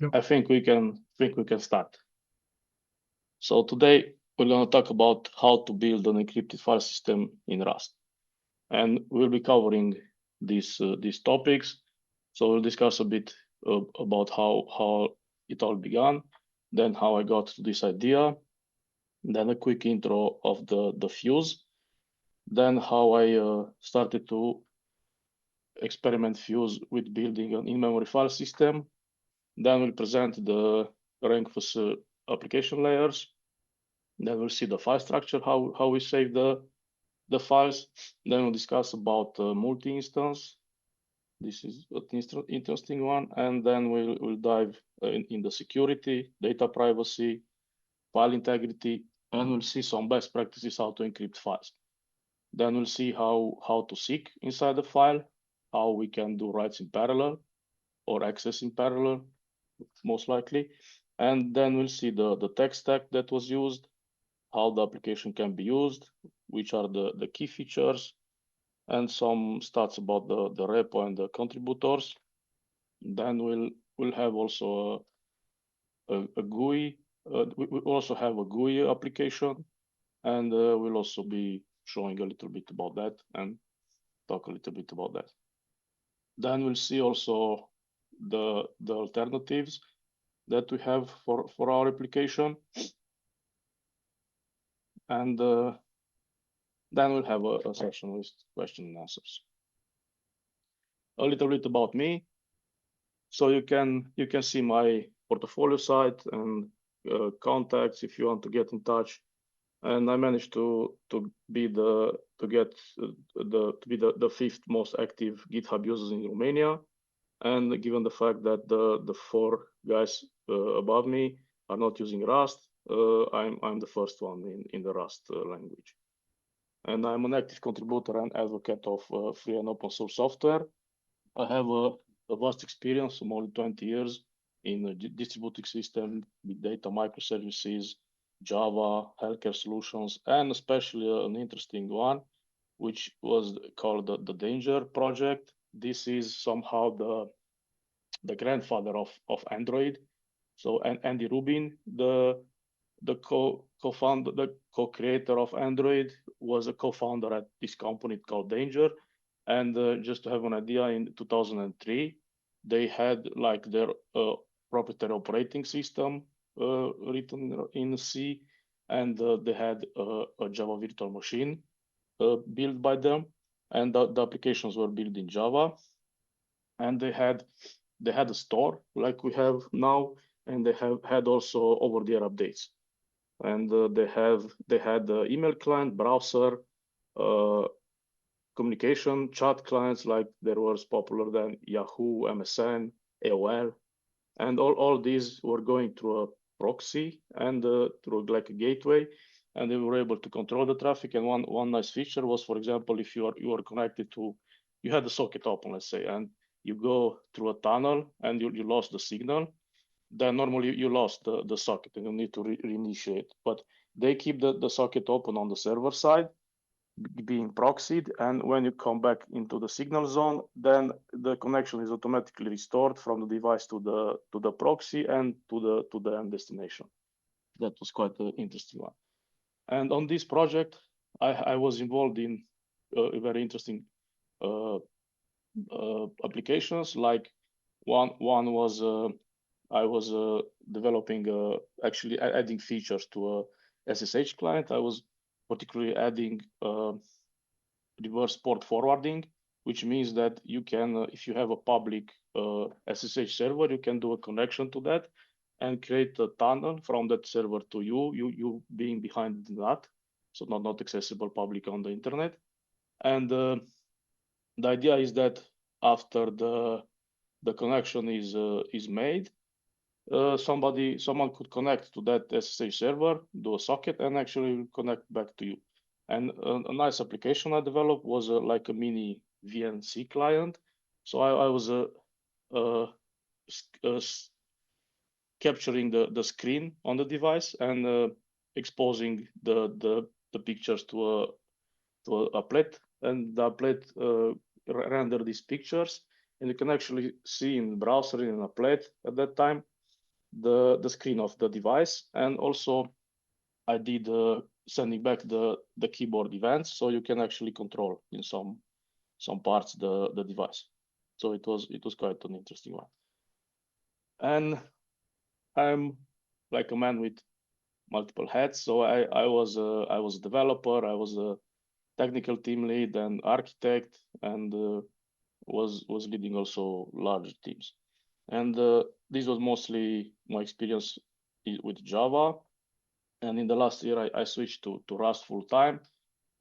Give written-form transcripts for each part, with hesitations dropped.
Yep. I think we can start. So today we're going to talk about how to build an encrypted file system in Rust, and we'll be covering these topics. So we'll discuss a bit about how it all began, then how I got to this idea, then a quick intro of the fuse, then how I started to experiment fuse with building an in-memory file system. Then we'll present the Rankfus application layers. Then we'll see the file structure, how we save the files. Then we'll discuss about multi-instance. This is an interesting one. And then we'll dive in the security, data privacy, file integrity, and we'll see some best practices how to encrypt files. Then we'll see how to seek inside the file, how we can do writes in parallel or access in parallel, most likely. And then we'll see the tech stack that was used, how the application can be used, which are the key features, and some stats about the repo and the contributors. Then we'll have also a GUI. We also have a GUI application, and we'll also be showing a little bit about that and talk a little bit about that. Then we'll see also the alternatives that we have for our application. And then we'll have a session with question and answers. A little bit about me. So you can see my portfolio site and contacts if you want to get in touch. And I managed to be the fifth most active GitHub users in Romania. And given the fact that the four guys above me are not using Rust, I'm the first one in the Rust language. And I'm an active contributor and advocate of free and open source software. I have a vast experience, more than 20 years in distributed system, big data, microservices, Java, healthcare solutions, and especially an interesting one, which was called the Danger project. This is somehow the grandfather of Android. So Andy Rubin, the co-founder, the co-creator of Android, was a co-founder at this company called Danger. And just to have an idea, in 2003, they had like their proprietary operating system written in C, and they had a Java virtual machine built by them, and the applications were built in Java. And they had a store like we have now, and they had also over-the-air updates. And they had the email client, browser, communication chat clients, like there was popular than Yahoo, MSN, AOL, and all these were going through a proxy and through like a gateway, and they were able to control the traffic. And one nice feature was, for example, if you are connected to, you had the socket open, let's say, and you go through a tunnel and you lost the signal, then normally you lost the socket and you need to reinitiate. But they keep the socket open on the server side, being proxied, and when you come back into the signal zone, then the connection is automatically restored from the device to the proxy and to the end destination. That was quite an interesting one. And on this project, I was involved in very interesting applications. Like one was I was developing actually adding features to a SSH client. I was particularly adding reverse port forwarding, which means that you can, if you have a public SSH server, you can do a connection to that and create a tunnel from that server to you being behind the NAT, so not accessible public on the internet. And the idea is that after the connection is made, someone could connect to that SSH server, do a socket, and actually connect back to you. And a nice application I developed was like a mini VNC client. So I was capturing the screen on the device and exposing the pictures to a applet, and the applet render these pictures, and you can actually see in the browser in an applet at that time the screen of the device, and also I did sending back the keyboard events, so you can actually control in some parts the device. So it was quite an interesting one. And I'm like a man with multiple hats. So I was a developer, I was a technical team lead and architect, and was leading also large teams. And this was mostly my experience with Java. And in the last year, I switched to Rust full time,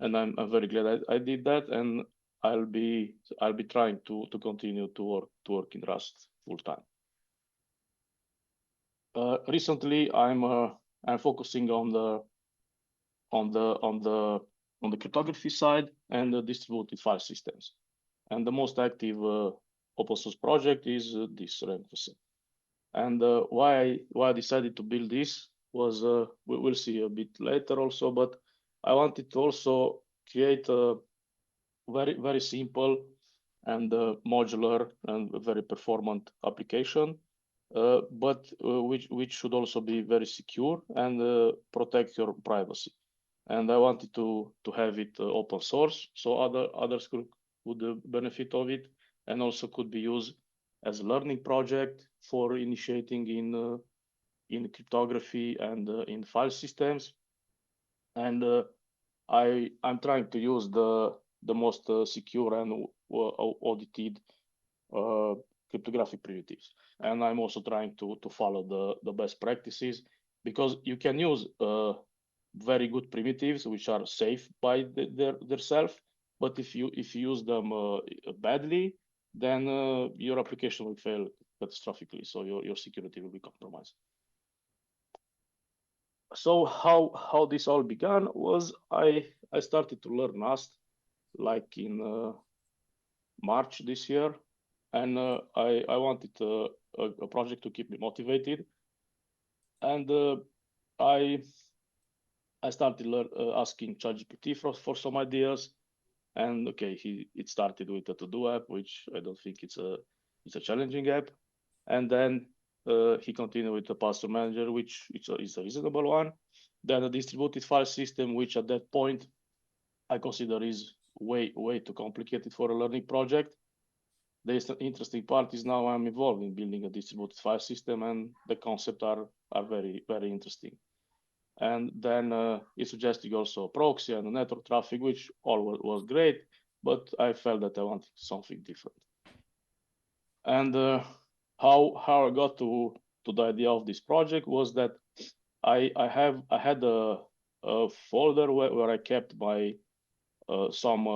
and I'm very glad I did that. And I'll be trying to continue to work in Rust full time. Recently, I'm focusing on the cryptography side and the distributed file systems. And the most active open source project is this Renfs. And why I decided to build this was we'll see a bit later also, but I wanted to also create a very simple and modular and very performant application, but which should also be very secure and protect your privacy. And I wanted to have it open source, so others could benefit of it, and also could be used as a learning project for initiating in cryptography and in file systems. And I'm trying to use the most secure and audited cryptographic primitives. And I'm also trying to follow the best practices, because you can use very good primitives which are safe by their self, but if you use them badly, then your application will fail catastrophically, so your security will be compromised. So how this all began was I started to learn Rust like in March this year, and I wanted a project to keep me motivated, and I started asking ChatGPT for some ideas, and okay, it started with a to-do app, which I don't think it's a challenging app, and then he continued with the password manager, which is a reasonable one. Then a distributed file system, which at that point I consider is way too complicated for a learning project. The interesting part is now I'm involved in building a distributed file system, and the concepts are very interesting. And then it suggested also proxy and network traffic, which all was great, but I felt that I wanted something different. And how I got to the idea of this project was that I had a folder where I kept my some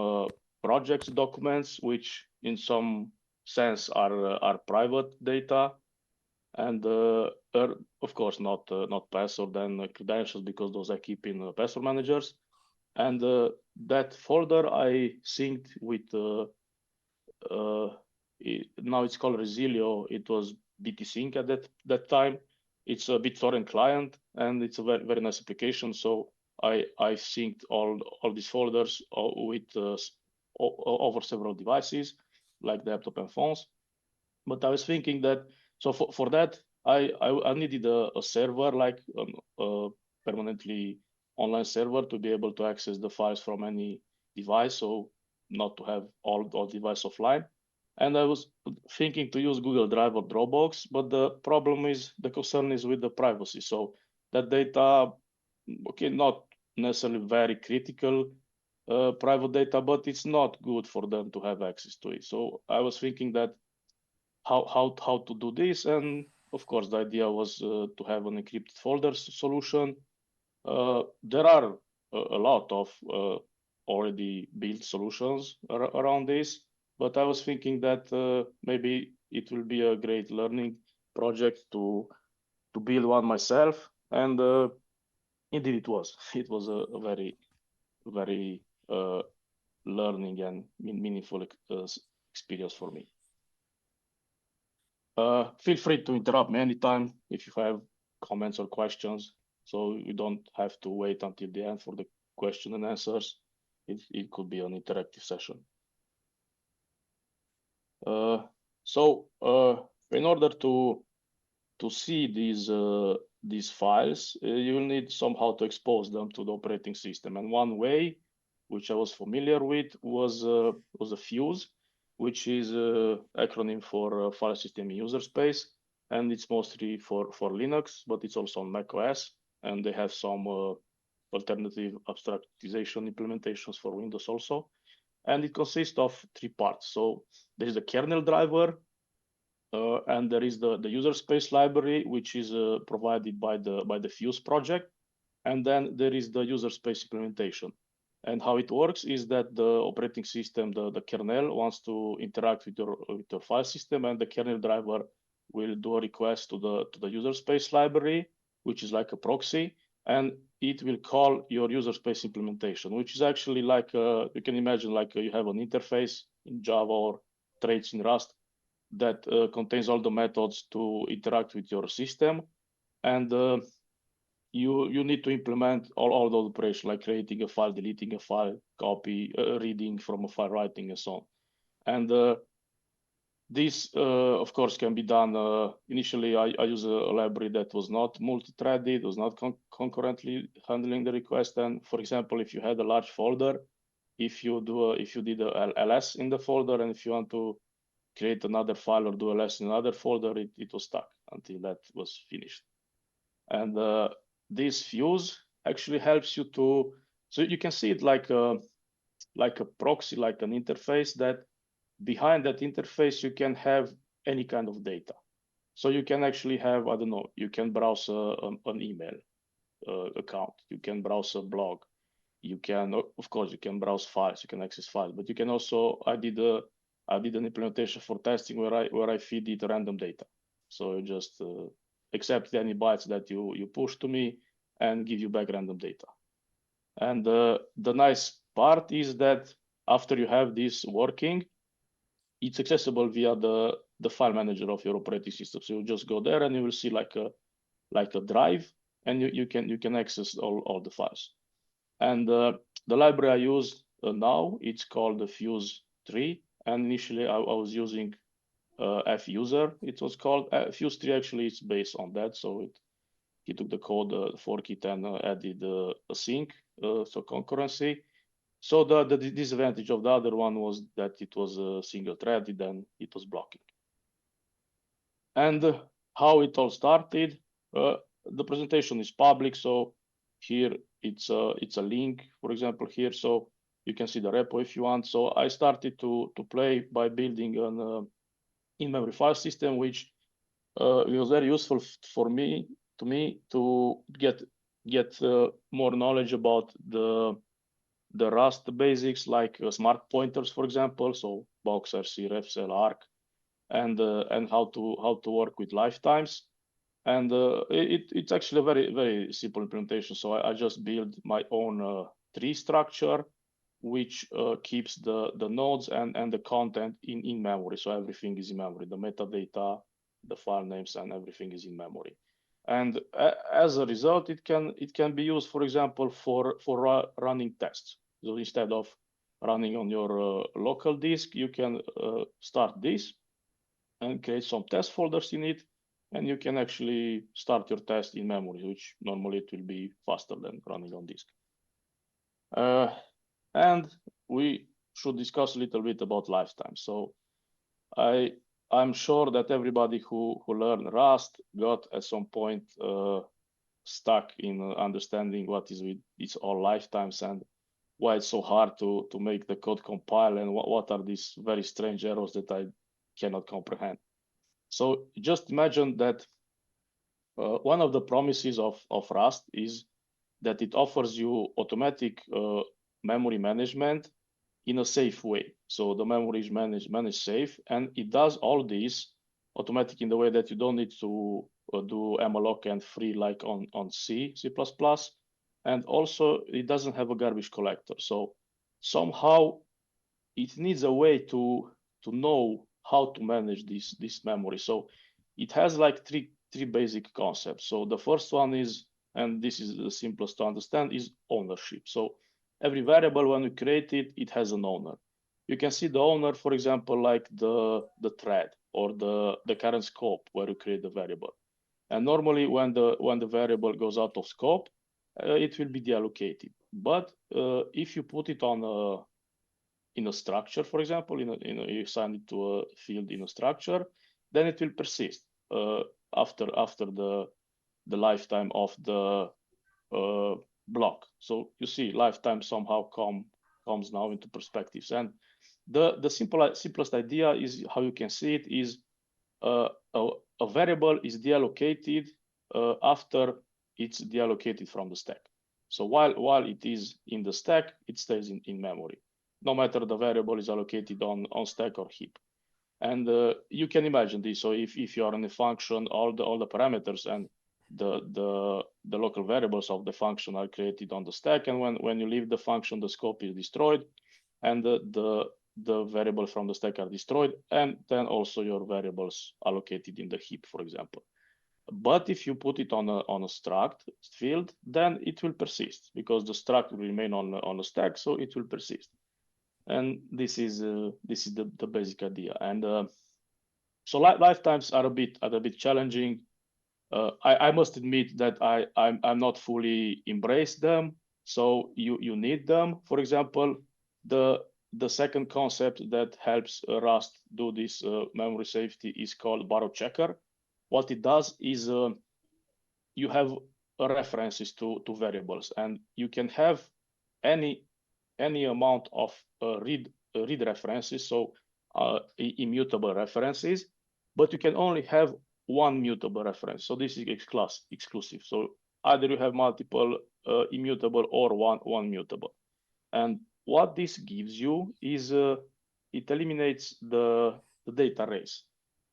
projects documents, which in some sense are private data, and of course not password and credentials, because those I keep in password managers. And that folder I synced with now it's called Resilio. It was BTSync at that time. It's a BitTorrent client, and it's a very nice application. So I synced all these folders with over several devices, like laptop and phones. But I was thinking that, so for that I needed a server, like a permanently online server, to be able to access the files from any device, so not to have all device offline. And I was thinking to use Google Drive or Dropbox, but the concern is with the privacy. So that data, okay, not necessarily very critical private data, but it's not good for them to have access to it. So I was thinking that how to do this, and of course the idea was to have an encrypted folders solution. There are a lot of already built solutions around this, but I was thinking that maybe it will be a great learning project to build one myself, and indeed it was. It was a very learning and meaningful experience for me. Feel free to interrupt me anytime if you have comments or questions, so you don't have to wait until the end for the question and answers. It could be an interactive session. So in order to to see these files, you will need somehow to expose them to the operating system. And one way, which I was familiar with, was a fuse, which is an acronym for file system user space, and it's mostly for Linux, but it's also on Mac OS, and they have some alternative abstractization implementations for Windows also. And it consists of three parts. So there is the kernel driver, and there is the user space library, which is provided by the Fuse project. And then there is the user space implementation. And how it works is that the operating system, the kernel, wants to interact with your file system, and the kernel driver will do a request to the user space library, which is like a proxy, and it will call your user space implementation, which is actually like you can imagine like you have an interface in Java or traits in Rust that contains all the methods to interact with your system, and you need to implement all those operations, like creating a file, deleting a file, copy, reading from a file, writing, and so on. And this, of course, can be done. Initially, I use a library that was not multi-threaded, was not concurrently handling the request. And for example, if you had a large folder, if you did a ls in the folder, and if you want to create another file or do ls in another folder, it was stuck until that was finished. And this fuse actually helps you to, so you can see it like a proxy, like an interface, that behind that interface you can have any kind of data. So you can actually have, I don't know, you can browse an email account, you can browse a blog, you can, of course, you can browse files, you can access files, but you can also, I did an implementation for testing where I feed it random data. So you just accept any bytes that you push to me and give you back random data. And the nice part is that after you have this working, it's accessible via the file manager of your operating system. So you just go there and you will see like a drive, and you can access all the files. And the library I use now, it's called the Fuse 3. And initially I was using fuser, it was called. Fuse 3 actually is based on that. So he took the code, fork it, and added a sync, so concurrency. So the disadvantage of the other one was that it was single threaded and it was blocking. And how it all started, the presentation is public. So here it's a link, for example, here. So you can see the repo if you want. So I started to play by building an in-memory file system, which was very useful for me to get more knowledge about the Rust basics, like smart pointers, for example. So box, RC, refcell, arc, and how to work with lifetimes. And it's actually a very, very simple implementation. So I just build my own tree structure, which keeps the nodes and the content in memory. So everything is in memory. The metadata, the file names, and everything is in memory. And as a result, it can be used, for example, for running tests. So instead of running on your local disk, you can start this and create some test folders in it, and you can actually start your test in memory, which normally it will be faster than running on disk. And we should discuss a little bit about lifetime. So I'm sure that everybody who learned Rust got at some point stuck in understanding what is with its all lifetimes and why it's so hard to make the code compile, and what are these very strange errors that I cannot comprehend. So just imagine that one of the promises of Rust is that it offers you automatic memory management in a safe way. So the memory is managed safe, and it does all this automatic in the way that you don't need to do malloc and free like on C++. And also it doesn't have a garbage collector. So somehow it needs a way to know how to manage this memory. So it has like three basic concepts. So the first one is, and this is the simplest to understand, is ownership. So every variable, when you create it, it has an owner. You can see the owner, for example, like the thread or the current scope where you create the variable. And normally when the variable goes out of scope, it will be deallocated. But if you put it on in a structure, for example, you assign it to a field in a structure, then it will persist after the lifetime of the block. So you see, lifetime somehow comes now into perspectives. And the simplest idea is how you can see it is a variable is deallocated after it's deallocated from the stack. So while it is in the stack, it stays in memory, no matter the variable is allocated on stack or heap. And you can imagine this. So if you are in a function, all the parameters and the local variables of the function are created on the stack, and when you leave the function, the scope is destroyed, and the variables from the stack are destroyed, and then also your variables allocated in the heap, for example. But if you put it on a struct field, then it will persist because the struct will remain on a stack, so it will persist. And this is the basic idea. And so lifetimes are a bit challenging. I must admit that I'm not fully embraced them. So you need them. For example, the second concept that helps Rust do this memory safety is called borrow checker. What it does is you have references to variables, and you can have any amount of read references, so immutable references, but you can only have one mutable reference. So this is exclusive. So either you have multiple immutable or one mutable. And what this gives you is it eliminates the data race,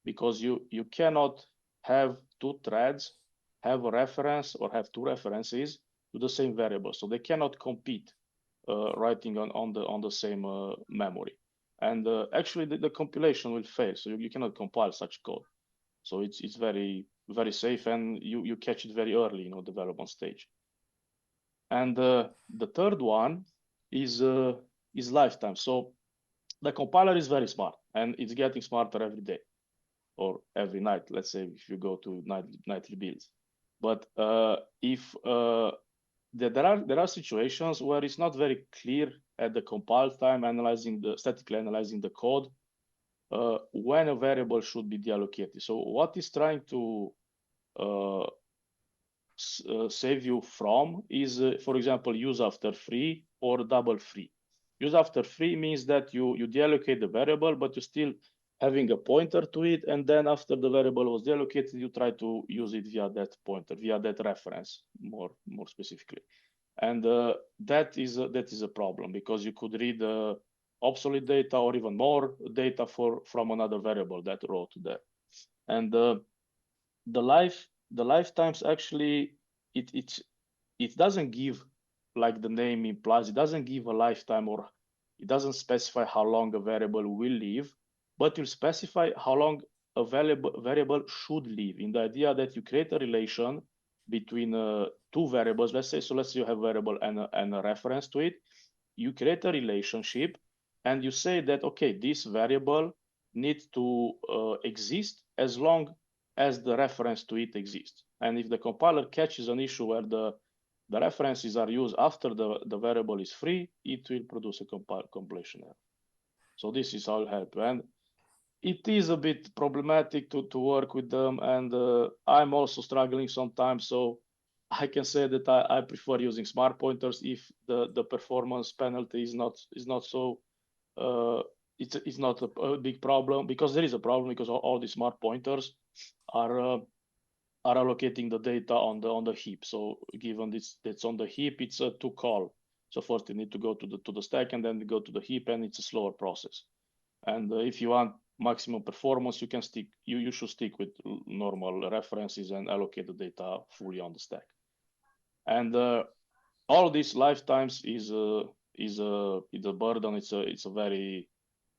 because you cannot have two threads have a reference or have two references to the same variable, so they cannot compete writing on the same memory. And actually the compilation will fail, so you cannot compile such code. So it's very safe, and you catch it very early in development stage. And the third one is lifetime. So the compiler is very smart, and it's getting smarter every day or every night. Let's say if you go to nightly builds. But if there are situations where it's not very clear at the compile time, statically analyzing the code, when a variable should be deallocated. So what is trying to save you from is, for example, use after free or double free. Use after free means that you deallocate the variable, but you're still having a pointer to it, and then after the variable was deallocated, you try to use it via that pointer, via that reference, more specifically. And that is a problem, because you could read obsolete data or even more data from another variable that wrote there. And the lifetimes actually it doesn't give, like the name implies, it doesn't give a lifetime, or it doesn't specify how long a variable will live, but will specify how long a variable should live, in the idea that you create a relation between two variables. Let's say you have a variable and a reference to it. You create a relationship, and you say that, okay, this variable needs to exist as long as the reference to it exists. And if the compiler catches an issue where the references are used after the variable is free, it will produce a compilation error. So this is how it helps. And it is a bit problematic to work with them, and I'm also struggling sometimes. So I can say that I prefer using smart pointers if the performance penalty is not so it's not a big problem, because there is a problem, because all these smart pointers are allocating the data on the heap. So given that's on the heap, it's a to call. So first you need to go to the stack, and then you go to the heap, and it's a slower process. And if you want maximum performance, you should stick with normal references and allocate the data fully on the stack. And all these lifetimes is a burden. It's a very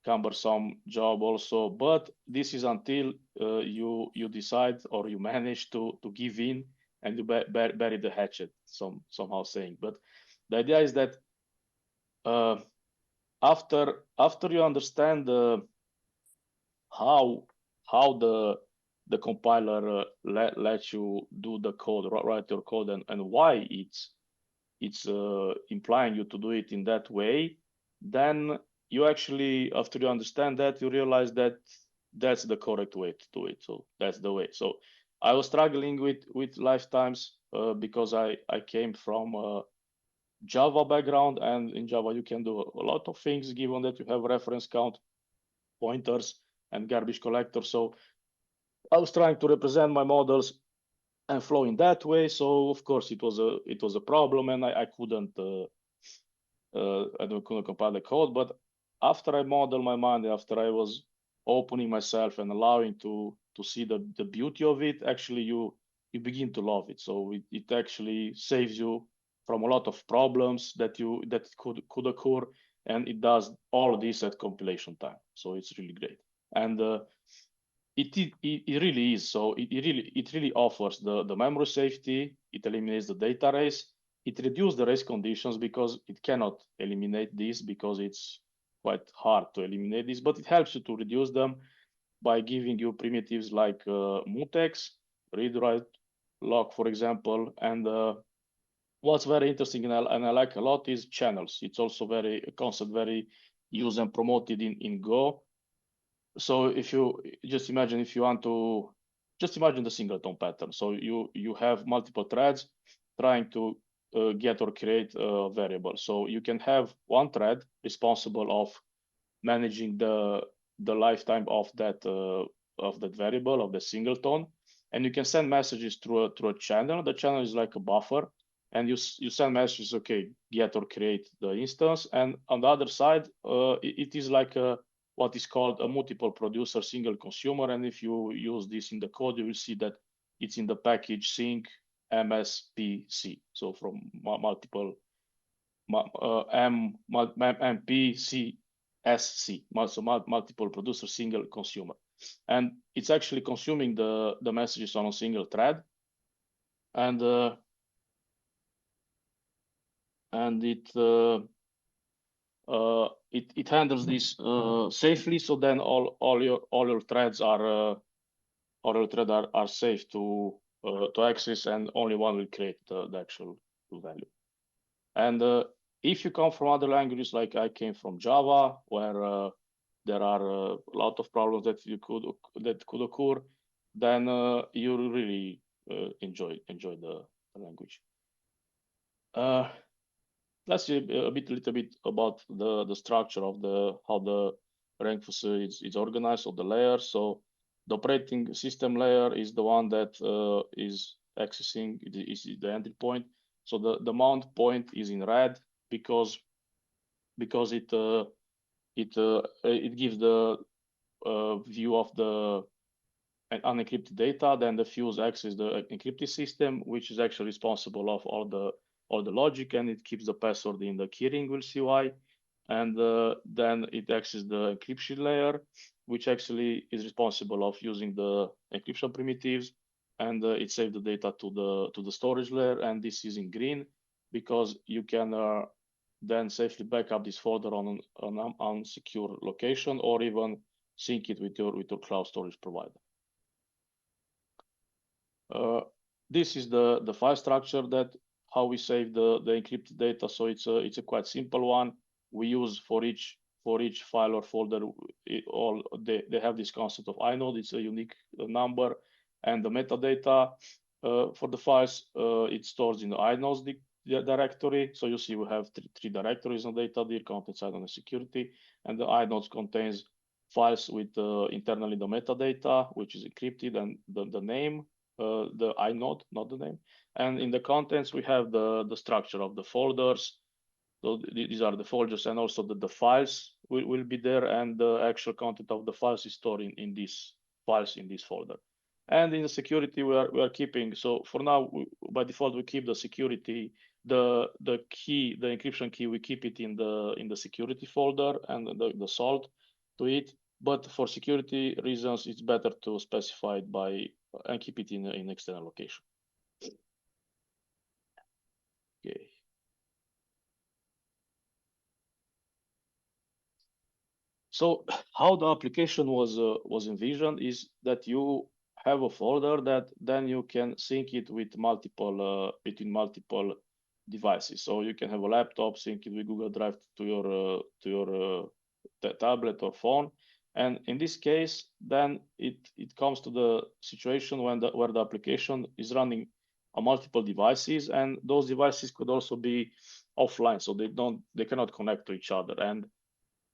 cumbersome job also, but this is until you decide, or you manage to give in, and you bury the hatchet, somehow saying. But the idea is that after you understand how the compiler lets you do the code, write your code, and why it's implying you to do it in that way, then you actually, after you understand that, you realize that that's the correct way to do it. So that's the way. So I was struggling with lifetimes because I came from a Java background, and in Java you can do a lot of things given that you have reference count, pointers, and garbage collector. So I was trying to represent my models and flow in that way. So of course it was a problem, and I couldn't couldn't compile the code. But after I modeled my mind, after I was opening myself and allowing to see the beauty of it, actually you begin to love it. So it actually saves you from a lot of problems that could occur, and it does all this at compilation time. So it's really great. And it really is. So it really offers the memory safety. It eliminates the data race. It reduces the race conditions because it cannot eliminate this because it's quite hard to eliminate this, but it helps you to reduce them by giving you primitives like mutex, read write lock, for example. And what's very interesting and I like a lot is channels. It's also very a concept very used and promoted in Go. So if you just imagine, if you want to just imagine the singleton pattern. So you have multiple threads trying to get or create a variable. So you can have one thread responsible of managing the lifetime of that variable, of the singleton, and you can send messages through a channel. The channel is like a buffer, and you send messages, okay, get or create the instance. And on the other side, it is like what is called a multiple producer single consumer. And if you use this in the code, you will see that it's in the package sync mspc. So from multiple MPC SC, so multiple producer, single consumer. And it's actually consuming the messages on a single thread. And it handles this safely. So then all your threads are safe to access, and only one will create the actual value. And if you come from other languages, like I came from Java, where there are a lot of problems that could occur, then you really enjoy the language. Let's see a little bit about the structure of how the Rankfus is organized, or the layers. So the operating system layer is the one that is accessing, is the entry point. So the mount point is in red because it gives the view of the unencrypted data. Then the fuse access the encrypted system, which is actually responsible of all the logic, and it keeps the password in the keyring. We'll see why. And then it accesses the encryption layer, which actually is responsible of using the encryption primitives, and it saves the data to the storage layer. And this is in green because you can then safely back up this folder on an unsecure location, or even sync it with your cloud storage provider. This is the file structure, that how we save the encrypted data. So it's a quite simple one. We use for each file or folder, they have this concept of inode. It's a unique number, and the metadata for the files it stores in the inodes directory. So you see we have three directories on data, the content side, and the security, and the inodes contains files with internally the metadata, which is encrypted, and the name, the inode, not the name. And in the contents, we have the structure of the folders. So these are the folders, and also the files will be there, and the actual content of the files is stored in these files in this folder. And in the security, we are keeping. So for now, by default, we keep the security, the key, the encryption key. We keep it in the security folder, and the salt to it. But for security reasons, it's better to specify it by and keep it in external location. Okay. So how the application was envisioned is that you have a folder that then you can sync it with multiple between multiple devices. So you can have a laptop, sync it with Google Drive to your tablet or phone. And in this case, then it comes to the situation when where the application is running on multiple devices, and those devices could also be offline, so they cannot connect to each other. And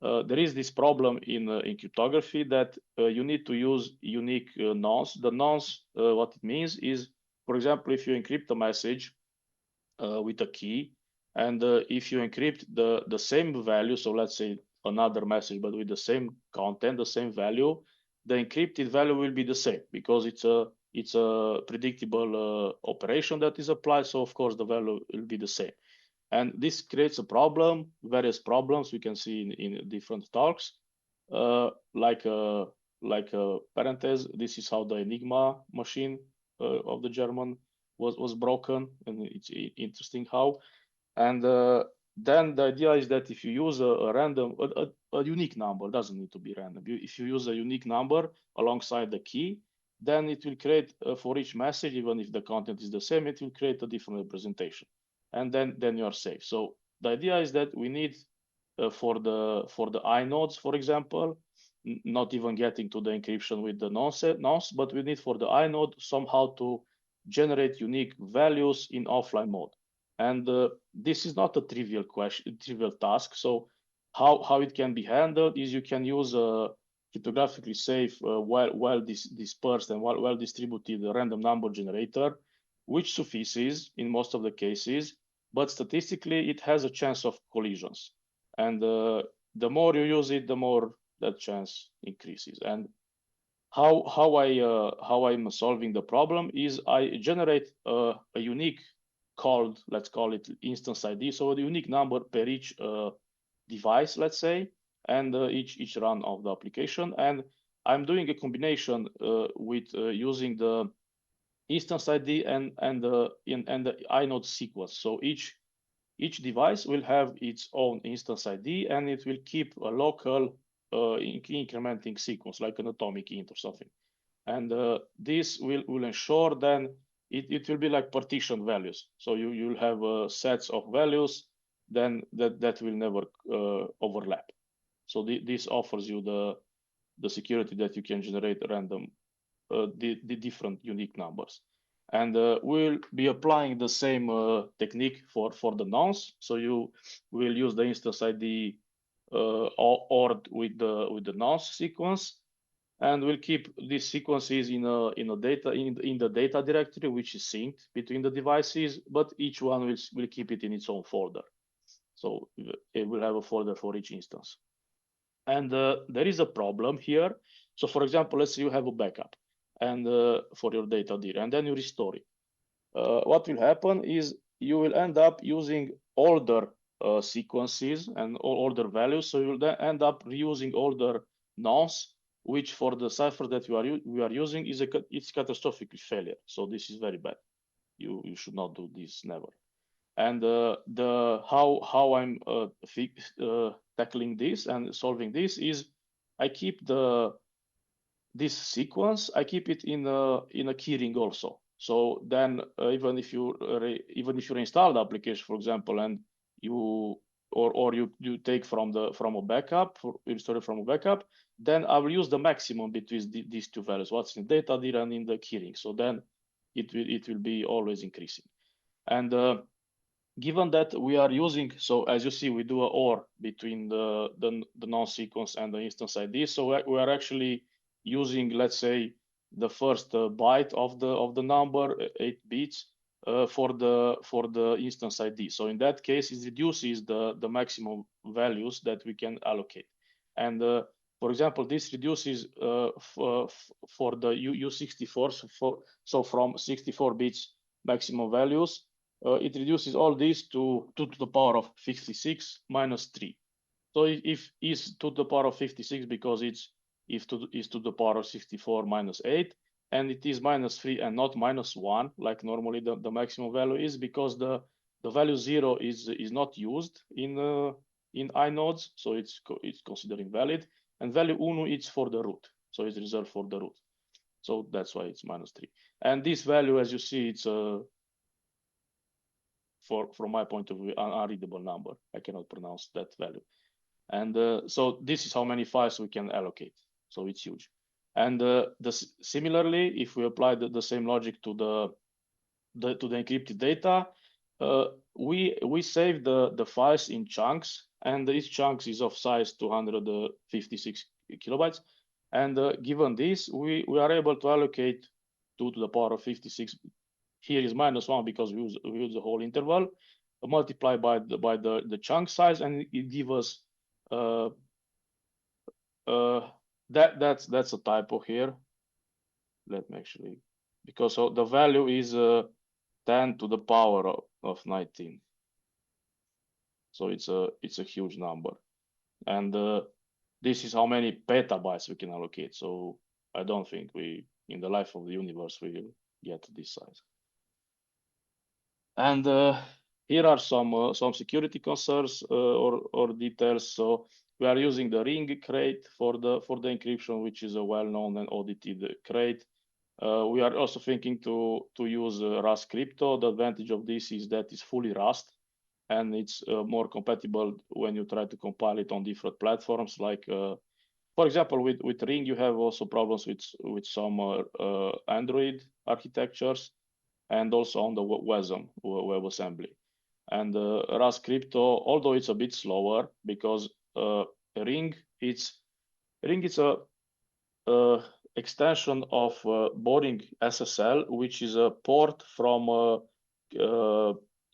there is this problem in cryptography that you need to use unique nonce. The nonce, what it means is, for example, if you encrypt a message with a key, and if you encrypt the same value, so let's say another message, but with the same content, the same value, the encrypted value will be the same because it's a predictable operation that is applied. So of course the value will be the same. And this creates a problem, various problems we can see in different talks. Like a parenthesis, this is how the Enigma machine of the German was broken, and it's interesting how. And then the idea is that if you use a random, a unique number, doesn't need to be random. If you use a unique number alongside the key, then it will create for each message, even if the content is the same, it will create a different representation, and then you are safe. So the idea is that we need for the inodes, for example, not even getting to the encryption with the nonce, but we need for the inode somehow to generate unique values in offline mode. And this is not a trivial task. So how it can be handled is you can use a cryptographically safe, well dispersed and well distributed random number generator, which suffices in most of the cases, but statistically it has a chance of collisions. And the more you use it, the more that chance increases. And how I'm solving the problem is I generate a unique let's call it instance ID, so a unique number per each device, let's say, and each run of the application. And I'm doing a combination with using the instance ID and the inode sequence. So each device will have its own instance ID, and it will keep a local incrementing sequence, like an atomic int or something. And this will ensure then it will be like partition values. So you'll have sets of values then that will never overlap. So this offers you the security that you can generate random the different unique numbers. And we'll be applying the same technique for the nonce. So you will use the instance ID or with the nonce sequence, and we'll keep these sequences in the data directory, which is synced between the devices, but each one will keep it in its own folder. So it will have a folder for each instance. And there is a problem here. So for example, let's say you have a backup and for your data dir, and then you restore it. What will happen is you will end up using older sequences and older values. So you will then end up reusing older nonce, which for the cipher that we are using it's catastrophically failure. So this is very bad. You should not do this, never. And how I'm tackling this and solving this is I keep this sequence, I keep it in a keyring also. So then even if you reinstall the application, for example, and you take from a backup, restore it from a backup, then I will use the maximum between these two values, what's in data dir and in the keyring. So then it will be always increasing. And given that we are using, so as you see, we do a OR between the non-sequence and the instance ID. So we are actually using, let's say, the first byte of the number, 8 bits, for the instance ID. So in that case, it reduces the maximum values that we can allocate. And for example, this reduces for the U64, so from 64 bits maximum values, it reduces all this to 2 to the power of 56 minus 3. So if is 2 to the power of 56 because is to the power of 64 minus 8, and it is minus 3 and not minus 1, like normally the maximum value is, because the value 0 is not used in inodes, so it's considered invalid, and value 1 is for the root, so it's reserved for the root. So that's why it's -3. And this value, as you see, it's from my point of view, an unreadable number. I cannot pronounce that value. And so this is how many files we can allocate. So it's huge. And similarly, if we apply the same logic to the encrypted data, we save the files in chunks, and each chunk is of size 256 kilobytes. And given this, we are able to allocate 2 to the power of 56. Here is -1 because we use the whole interval, multiply by the chunk size, and it gives us that's a typo here. Let me actually, because so the value is 10 to the power of 19. So it's a huge number, and this is how many petabytes we can allocate. So I don't think we, in the life of the universe, we will get this size. And here are some security concerns or details. So we are using the ring crate for the encryption, which is a well-known and audited crate. We are also thinking to use Rust crypto. The advantage of this is that it's fully Rust, and it's more compatible when you try to compile it on different platforms. Like, for example, with Ring, you have also problems with some Android architectures, and also on the WASM, WebAssembly. And Rust crypto, although it's a bit slower, because Ring it's a extension of Boring SSL, which is a port from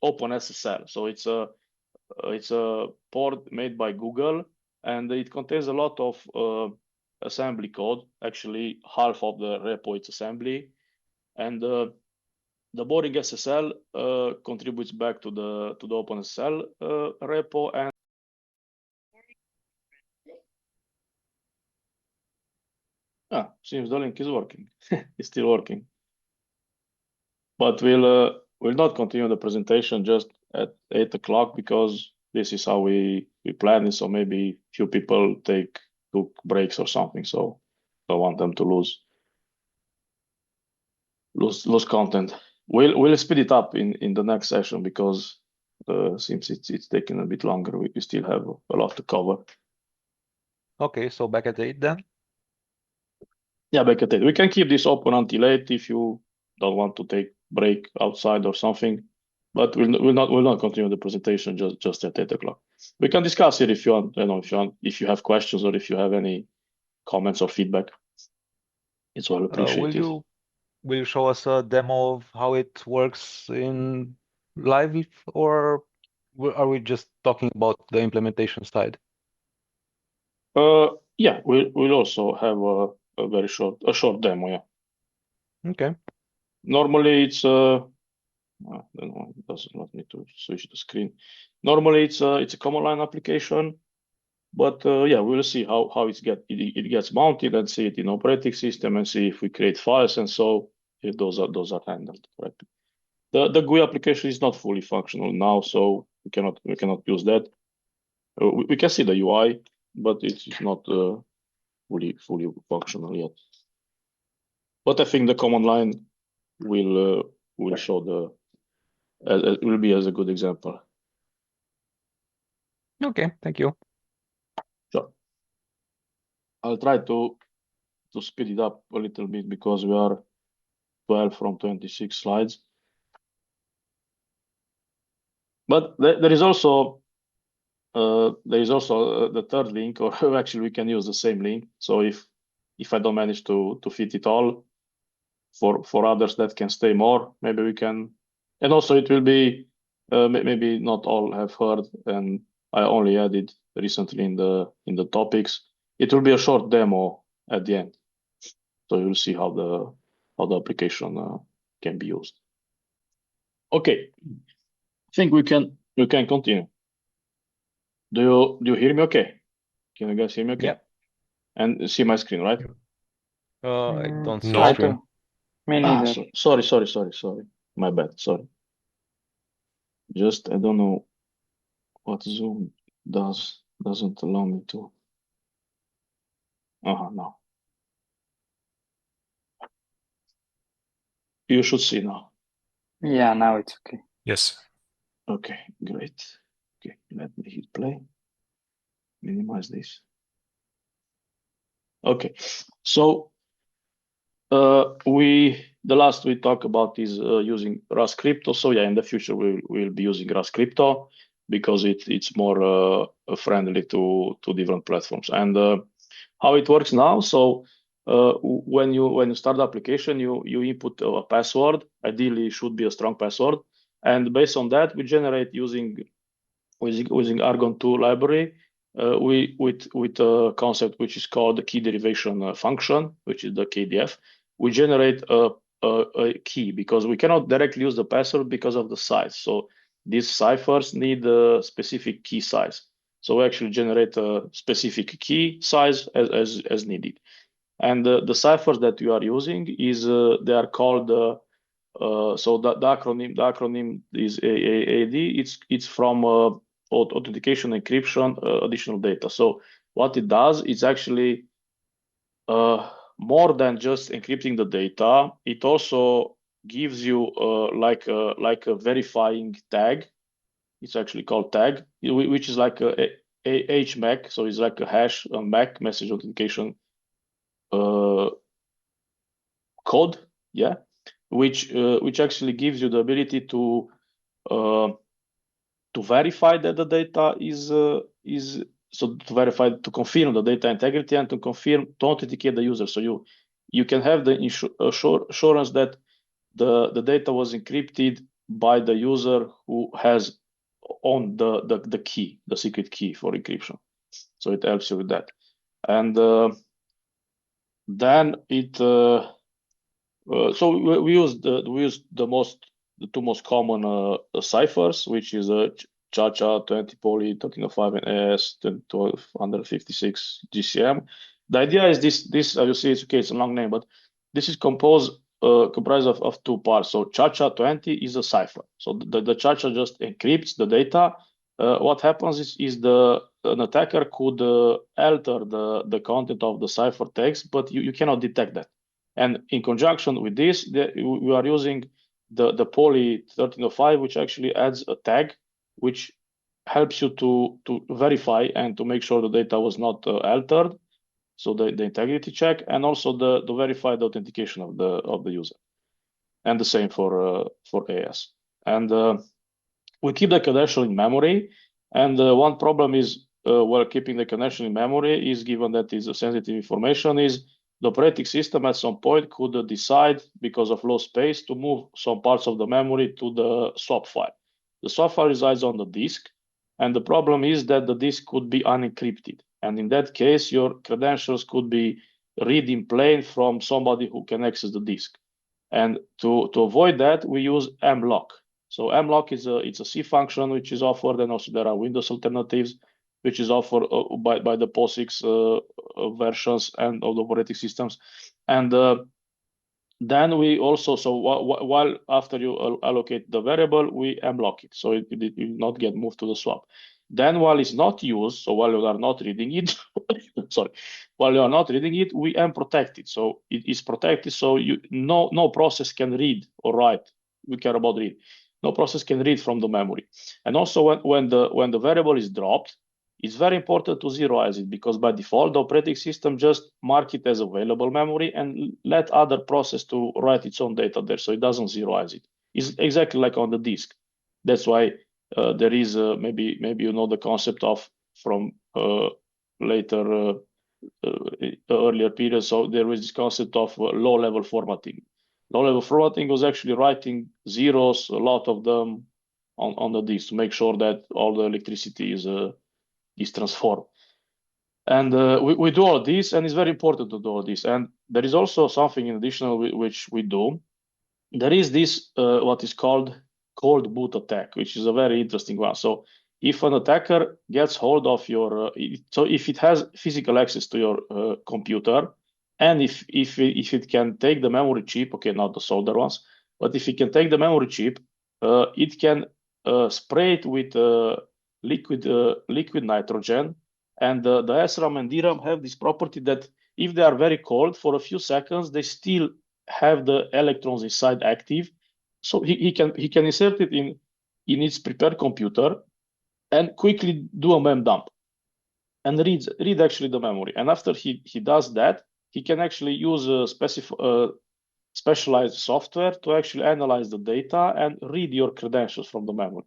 OpenSSL. So it's a port made by Google, and it contains a lot of assembly code. Actually, half of the repo is assembly, and the Boring SSL contributes back to the OpenSSL repo. And seems the link is working. It's still working. But we'll not continue the presentation just at 8 o'clock, because this is how we plan it. So maybe few people took breaks or something. So don't want them to lose content. We'll speed it up in the next session, because seems it's taking a bit longer. We still have a lot to cover. Okay, so back at 8 then? Yeah, back at 8. We can keep this open until 8 if you don't want to take break outside or something. But we'll not continue the presentation just at 8 o'clock. We can discuss it if you want. I don't know if you have questions or if you have any comments or feedback. It's all appreciated. Will you show us a demo of how it works in live, or are we just talking about the implementation side? Yeah, we'll also have a very short demo. Yeah. Okay. Normally it's I don't know, it doesn't want me to switch the screen. Normally it's a command line application, but yeah, we'll see how it gets mounted, and see it in operating system, and see if we create files, and so if those are handled correctly. The GUI application is not fully functional now, so we cannot use that. We can see the UI, but it's not fully functional yet. But I think the command line will show will be as a good example. Okay, thank you. Sure. I'll try to speed it up a little bit, because we are 12 from 26 slides. But there is also the third link, or actually we can use the same link. So if I don't manage to fit it all, for others that can stay more, maybe we can. And also it will be maybe not all have heard, and I only added recently in the topics. It will be a short demo at the end, so you'll see how the application can be used. Okay, I think we can continue. Do you hear me okay? Can you guys hear me okay? Yeah. And see my screen, right? I don't see No. a screen. Me neither. Sorry. My bad. Sorry. Just I don't know what Zoom doesn't allow me to. No. You should see now. Yeah, now it's okay. Yes. Okay, great. Okay, let me hit play. Minimize this. Okay, so the last we talk about is using Rust crypto. So yeah, in the future we'll be using Rust crypto because it's more friendly to different platforms. And how it works now? So when you start the application, you input a password. Ideally, it should be a strong password, and based on that, we generate using Argon 2 library with a concept which is called the key derivation function, which is the KDF. We generate a key because we cannot directly use the password because of the size. So these ciphers need a specific key size. So we actually generate a specific key size as needed. And the ciphers that we are using is they are called so the acronym is AAAD. It's from authentication encryption additional data. So what it does is actually more than just encrypting the data. It also gives you like a verifying tag. It's actually called tag, which is like a HMAC. So it's like a hash, a MAC, message authentication code. Yeah, which actually gives you the ability to verify that the data is so to verify, to confirm the data integrity and to authenticate the user. So you can have the assurance that the data was encrypted by the user who has on the key, the secret key for encryption. So it helps you with that. And then it so we use the two most common ciphers, which is ChaCha 20 poly 1305 and AS 1256 GCM. The idea is this as you see, it's a long name, but this is comprised of two parts. So ChaCha 20 is a cipher. So the ChaCha just encrypts the data. What happens is an attacker could alter the content of the cipher text, but you cannot detect that. And in conjunction with this, we are using the poly 1305, which actually adds a tag, which helps you to verify and to make sure the data was not altered. So the integrity check, and also the verified authentication of the user, and the same for AS. And we keep the credential in memory. And one problem is while keeping the connection in memory is, given that is a sensitive information, is the operating system at some point could decide, because of low space, to move some parts of the memory to the swap file. The swap file resides on the disk, and the problem is that the disk could be unencrypted. And in that case, your credentials could be read in plain from somebody who can access the disk. And to avoid that, we use mlock. So mlock it's a C function which is offered, and also there are Windows alternatives which is offered by the POSIX versions and of the operating systems. And then we also, so while after you allocate the variable, we mlock it, so it will not get moved to the swap. Then while it's not used, so while you are not reading it, sorry, while you are not reading it, we protect it. So it is protected, so no process can read or write. We care about read. No process can read from the memory. And also when the variable is dropped, it's very important to zeroize it, because by default, the operating system just mark it as available memory and let other process to write its own data there, so it doesn't zeroize it. It's exactly like on the disk. That's why there is maybe you know the concept of from later earlier periods. So there was this concept of low-level formatting. Low-level formatting was actually writing zeros, a lot of them, on the disk to make sure that all the electricity is transformed. And we do all this, and it's very important to do all this. And there is also something in additional which we do. There is this what is called cold boot attack, which is a very interesting one. So if an attacker gets hold of your, so if it has physical access to your computer, and if it can take the memory chip, okay, not the solder ones, but if it can take the memory chip, it can spray it with liquid nitrogen. And the SRAM and DRAM have this property that if they are very cold for a few seconds, they still have the electrons inside active. So he can insert it in its prepared computer and quickly do a mem dump and read actually the memory. And after he does that, he can actually use a specialized software to actually analyze the data and read your credentials from the memory.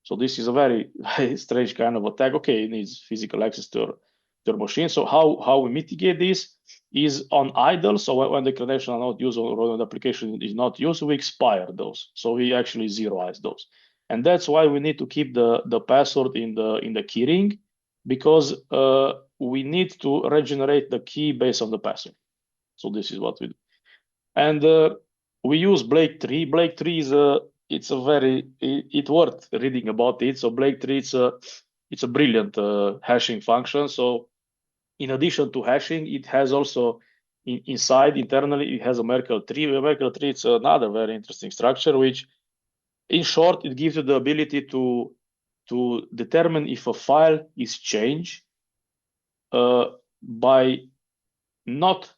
So this is a very, very strange kind of attack. Okay, it needs physical access to your machine. So how we mitigate this is on idle. So when the credentials are not used or when the application is not used, we expire those. So we actually zeroize those. And that's why we need to keep the password in the keyring, because we need to regenerate the key based on the password. So this is what we do. And we use Blake tree. Blake tree is it's worth reading about it. So Blake tree, it's a brilliant hashing function. So in addition to hashing, it has also internally, it has a Merkle tree. A Merkle tree, it's another very interesting structure, which in short, it gives you the ability to determine if a file is changed by not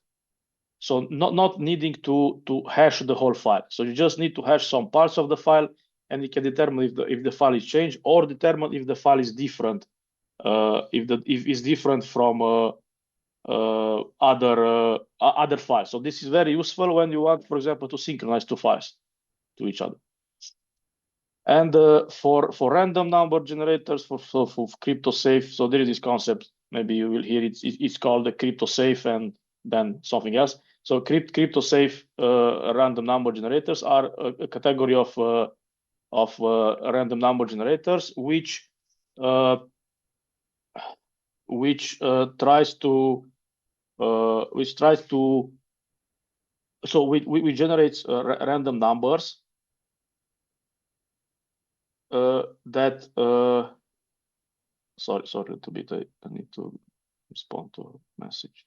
needing to hash the whole file. So you just need to hash some parts of the file, and you can determine if the file is changed, or determine if the file is different, if it's different from other files. So this is very useful when you want, for example, to synchronize two files to each other. And for random number generators, for crypto safe, so there is this concept, maybe you will hear it, it's called the crypto safe and then something else. So crypto safe random number generators are a category of random number generators which tries to so we generate random numbers that sorry a little bit, I need to respond to a message.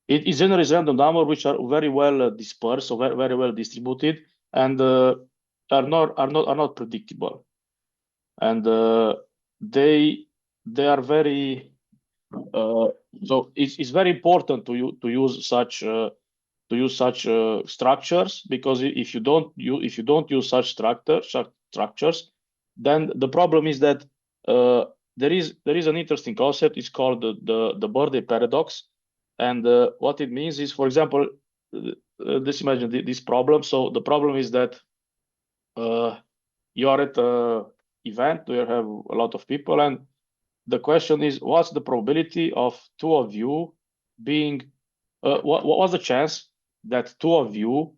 It generates random numbers which are very well dispersed, so very well distributed, and are not predictable, and they are very so it's very important to use such structures, because if you don't use such structures, then the problem is that there is an interesting concept. It's called the birthday paradox, and what it means is, for example, let's imagine this problem. So the problem is that you are at an event where you have a lot of people, and the question is, what's the probability of two of you being what was the chance that two of you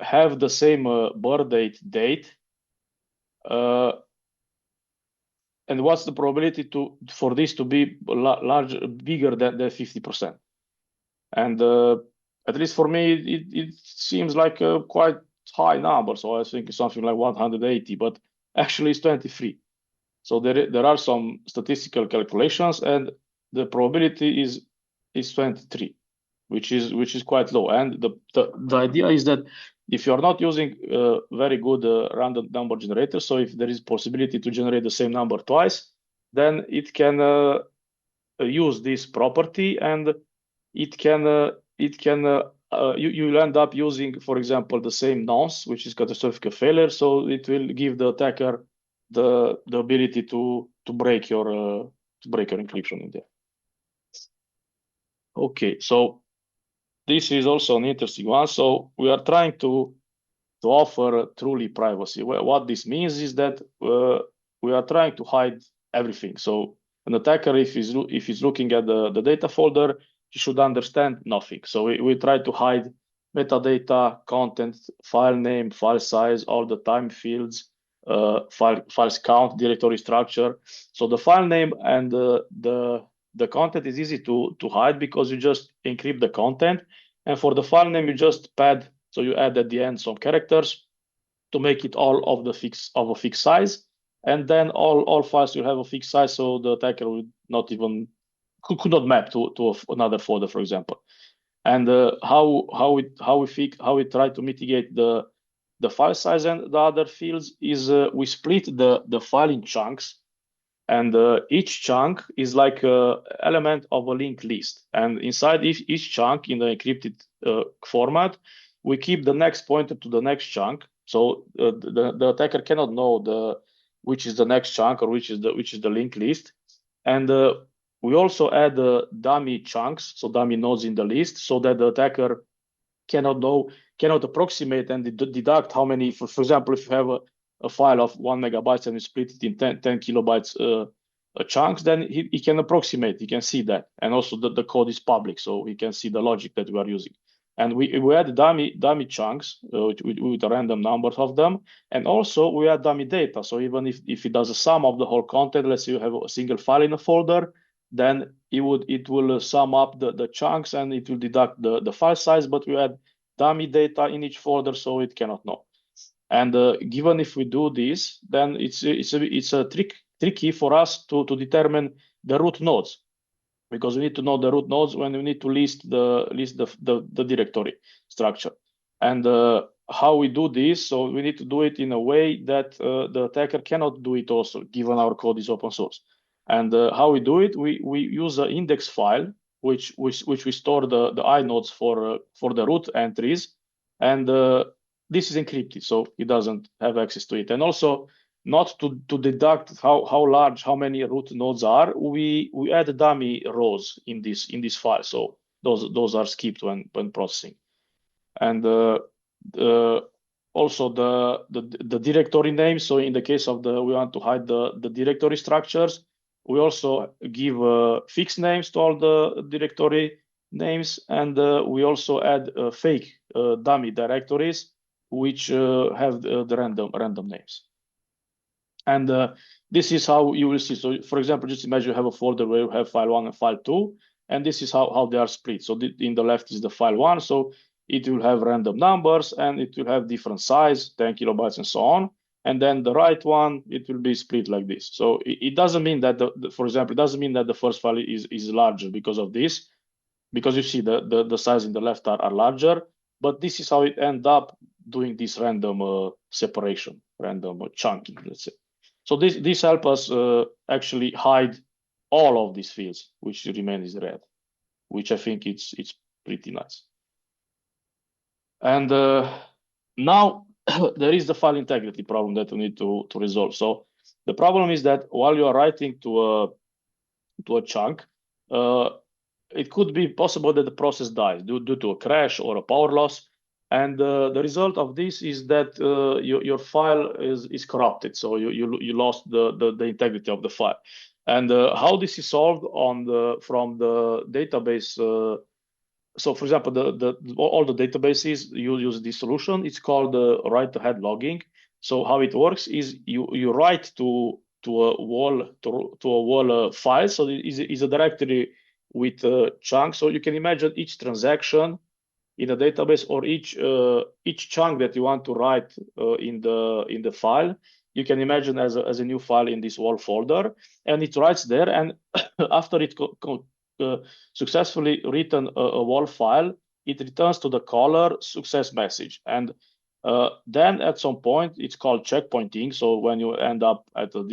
have the same birth date, and what's the probability for this to be bigger than 50%? And at least for me, it seems like a quite high number. So I think it's something like 180, but actually it's 23. So there are some statistical calculations, and the probability is 23, which is quite low. And the idea is that if you are not using very good random number generator, so if there is possibility to generate the same number twice, then it can use this property, and you'll end up using, for example, the same nonce, which is catastrophic failure. So it will give the attacker the ability to break your encryption in there. Okay, so this is also an interesting one. So we are trying to offer truly privacy. What this means is that we are trying to hide everything. So an attacker, if he's looking at the data folder, he should understand nothing. So we try to hide metadata, content, file name, file size, all the time fields, files count, directory structure. So the file name and the content is easy to hide, because you just encrypt the content. And for the file name, you just pad, so you add at the end some characters to make it all of a fixed size. And then all files will have a fixed size, so the attacker would not even could not map to another folder, for example. And how we try to mitigate the file size and the other fields is we split the file in chunks, And each chunk is like an element of a linked list. And inside each chunk in the encrypted format, we keep the next pointer to the next chunk. So the attacker cannot know which is the next chunk or which is the linked list. And we also add dummy chunks, so dummy nodes in the list, so that the attacker cannot approximate and deduct how many. For example, if you have a file of 1 megabytes and you split it in 10 kilobytes chunks, then he can approximate. He can see that, and also the code is public, so he can see the logic that we are using. And we add dummy chunks with a random number of them, and also we add dummy data. So even if it does a sum of the whole content, let's say you have a single file in a folder, then it will sum up the chunks and it will deduct the file size, but we add dummy data in each folder, so it cannot know. And given if we do this, then it's a tricky for us to determine the root nodes, because we need to know the root nodes when we need to list the directory structure. And how we do this, so we need to do it in a way that the attacker cannot do it also, given our code is open source. And how we do it, we use an index file which we store the inodes for the root entries, and this is encrypted, so he doesn't have access to it. And also, not to deduct how large, how many root nodes are, we add dummy rows in this file, so those are skipped when processing. And also the directory name. So in the case of we want to hide the directory structures, we also give fixed names to all the directory names, and we also add fake dummy directories which have the random names. And this is how you will see. So for example, just imagine you have a folder where you have file 1 and file 2, and this is how they are split. So in the left is the file 1, so it will have random numbers and it will have different size, 10 kilobytes and so on. And then the right one, it will be split like this. So it doesn't mean that, for example, it doesn't mean that the first file is larger because of this, because you see the size in the left are larger, but this is how it end up doing this random separation, random chunking, let's say. So this helps us actually hide all of these fields, which remain is red, which I think it's pretty nice. And now there is the file integrity problem that we need to resolve. So the problem is that while you are writing to a chunk, it could be possible that the process dies due to a crash or a power loss. And the result of this is that your file is corrupted. So you lost the integrity of the file. And how this is solved from the database. So for example, all the databases use this solution. It's called write-ahead logging. So how it works is you write to a wall file. So it is a directory with chunks. So you can imagine each transaction in a database, or each chunk that you want to write in the file, you can imagine as a new file in this wall folder, and it writes there. And after it successfully written a wall file, it returns to the caller success message. And then at some point, it's called checkpointing. So when you end up at a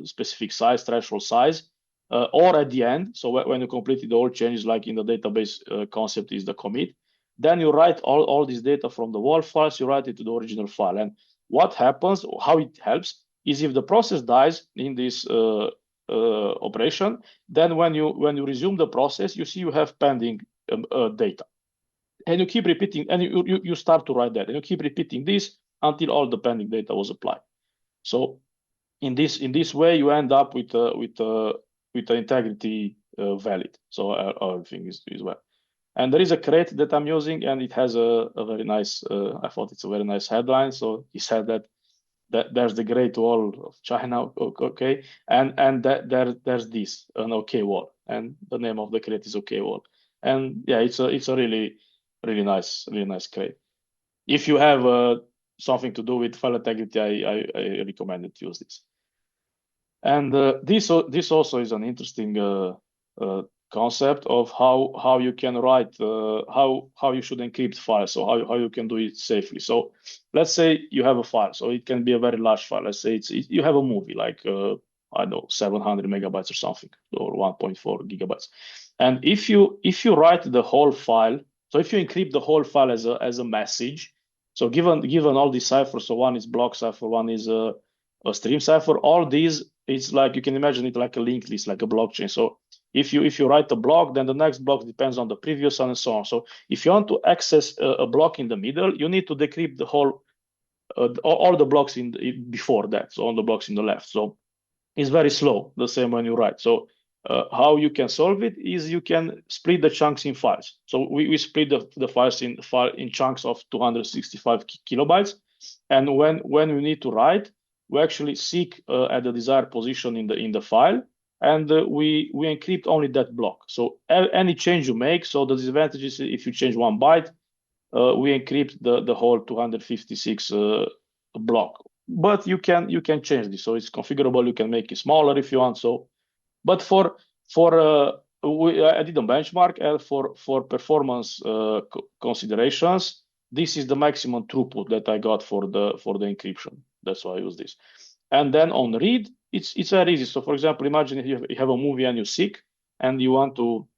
specific size, threshold size, or at the end, so when you completed all changes, like in the database concept is the commit, then you write all this data from the wall files, you write it to the original file. And what happens, how it helps, is if the process dies in this operation, then when you resume the process, you see you have pending data. And you keep repeating, and you start to write that, and you keep repeating this until all the pending data was applied. So in this way, you end up with the integrity valid. So everything is well. And there is a crate that I'm using, and it has a very nice. I thought it's a very nice headline. So he said that there's the Great Wall of China, okay, and there's this an OK wall, and the name of the crate is OK wall. And yeah, it's a really nice crate. If you have something to do with file integrity, I recommend it to use this. And this also is an interesting concept of how you can write, how you should encrypt files, so how you can do it safely. So let's say you have a file, so it can be a very large file. Let's say you have a movie, like I don't know, 700 megabytes or something, or 1.4 gigabytes. And if you write the whole file, so if you encrypt the whole file as a message, so given all these ciphers, so one is block cipher, one is a stream cipher, all these, it's like, you can imagine it like a linked list, like a blockchain. So if you write a block, then the next block depends on the previous one and so on. So if you want to access a block in the middle, you need to decrypt the whole, all the blocks before that, so all the blocks in the left. So it's very slow, the same when you write. So how you can solve it is you can split the chunks in files. So we split the files in chunks of 265 kilobytes. And when we need to write, we actually seek at the desired position in the file, and we encrypt only that block. So any change you make, so the disadvantage is if you change 1 byte, we encrypt the whole 256 block. But you can change this, so it's configurable. You can make it smaller if you want. So, but I did a benchmark, and for performance considerations, this is the maximum throughput that I got for the encryption. That's why I use this. And then on read, it's very easy. So for example, imagine if you have a movie and you seek, and you want to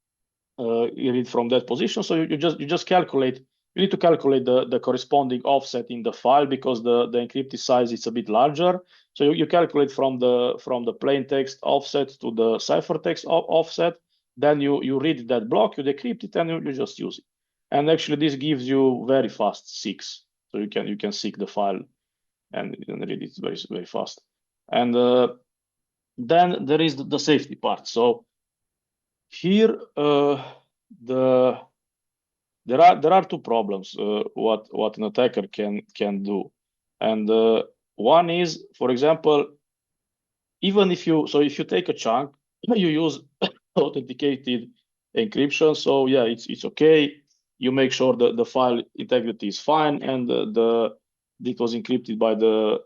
read from that position. So you just calculate. You need to calculate the corresponding offset in the file, because the encrypted size is a bit larger. So you calculate from the plain text offset to the ciphertext offset. Then you read that block, you decrypt it, and you just use it. And actually, this gives you very fast seeks. So you can seek the file and read it very, very fast. And then there is the safety part. So here there are two problems what an attacker can do. And one is, for example, even if you take a chunk, you use authenticated encryption. So yeah, it's okay. You make sure that the file integrity is fine, and it was encrypted by the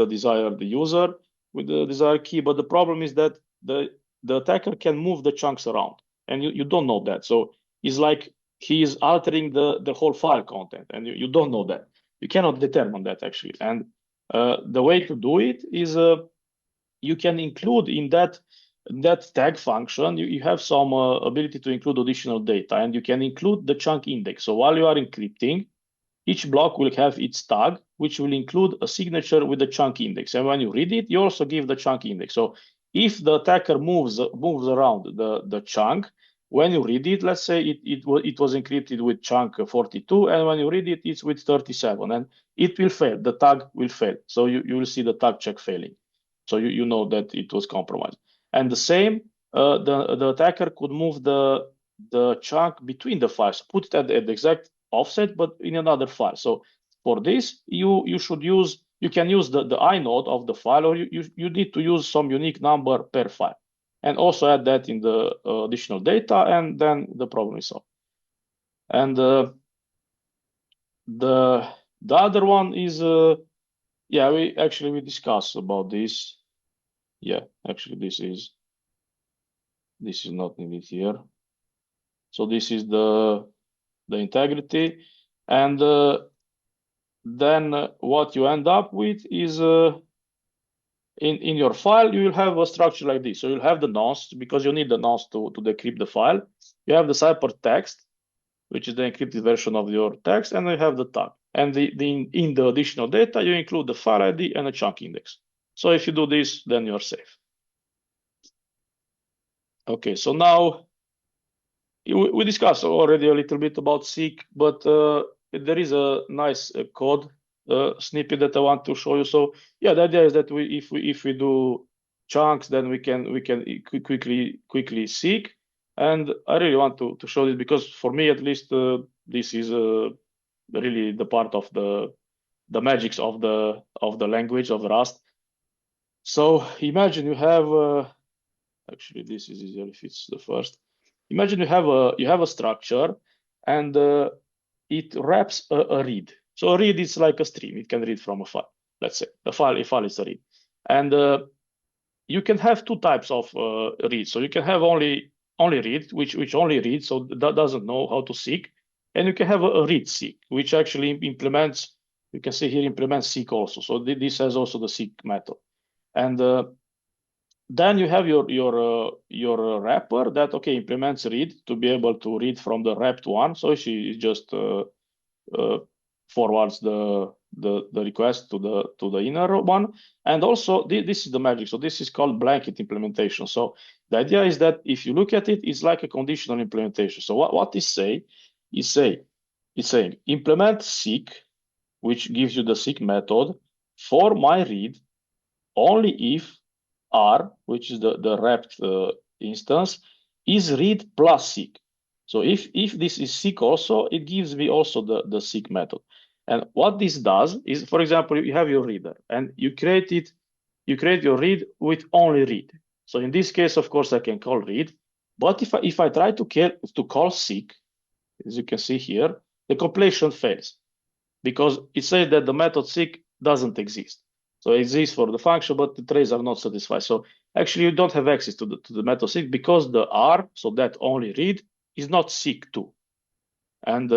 desired user with the desired key. But the problem is that the attacker can move the chunks around, and you don't know that. So it's like he is altering the whole file content, and you don't know that. You cannot determine that actually. And the way to do it is you can include in that tag function, you have some ability to include additional data, and you can include the chunk index. So while you are encrypting, each block will have its tag, which will include a signature with the chunk index. And when you read it, you also give the chunk index. So if the attacker moves around the chunk, when you read it, let's say it was encrypted with chunk 42, and when you read it, it's with 37, and it will fail. The tag will fail. So you will see the tag check failing. So you know that it was compromised. And the same, the attacker could move the chunk between the files, put it at the exact offset, but in another file. So for this, you can use the inode of the file, or you need to use some unique number per file, and also add that in the additional data, and then the problem is solved. And the other one is yeah, we discussed about this. Yeah, actually this is not needed here. So this is the integrity, and then what you end up with is in your file, you will have a structure like this. So you'll have the nonce, because you need the nonce to decrypt the file. You have the ciphertext, which is the encrypted version of your text, and you have the tag. And in the additional data, you include the file ID and a chunk index. So if you do this, then you're safe. Okay, so now we discussed already a little bit about seek, but there is a nice code snippet that I want to show you. So yeah, the idea is that if we do chunks, then we can quickly seek. And I really want to show this, because for me at least, this is really the part of the magics of the language of Rust. So imagine you have actually this is easier if it's the first. Imagine you have a structure, and it wraps a read. So a read is like a stream. It can read from a file. Let's say a file is a read, and you can have two types of read. So you can have only read, which only reads, so that doesn't know how to seek, and you can have a read seek, which actually implements. You can see here implements seek also. So this has also the seek method, and then you have your wrapper that implements read to be able to read from the wrapped one. So she just forwards the request to the inner one. And also this is the magic. So this is called blanket implementation. So the idea is that if you look at it, it's like a conditional implementation. So what is say is it's saying implement seek, which gives you the seek method for my read only if R, which is the wrapped instance, is read plus seek. So if this is seek also, it gives me also the seek method. And what this does is, for example, you have your reader and you create your read with only read. So in this case, of course, I can call read. But if I try to call seek, as you can see here, the compilation fails because it says that the method seek doesn't exist. So it exists for the function, but the traces are not satisfied. So actually, you don't have access to the method seek because the R, so that only read, is not seek to. And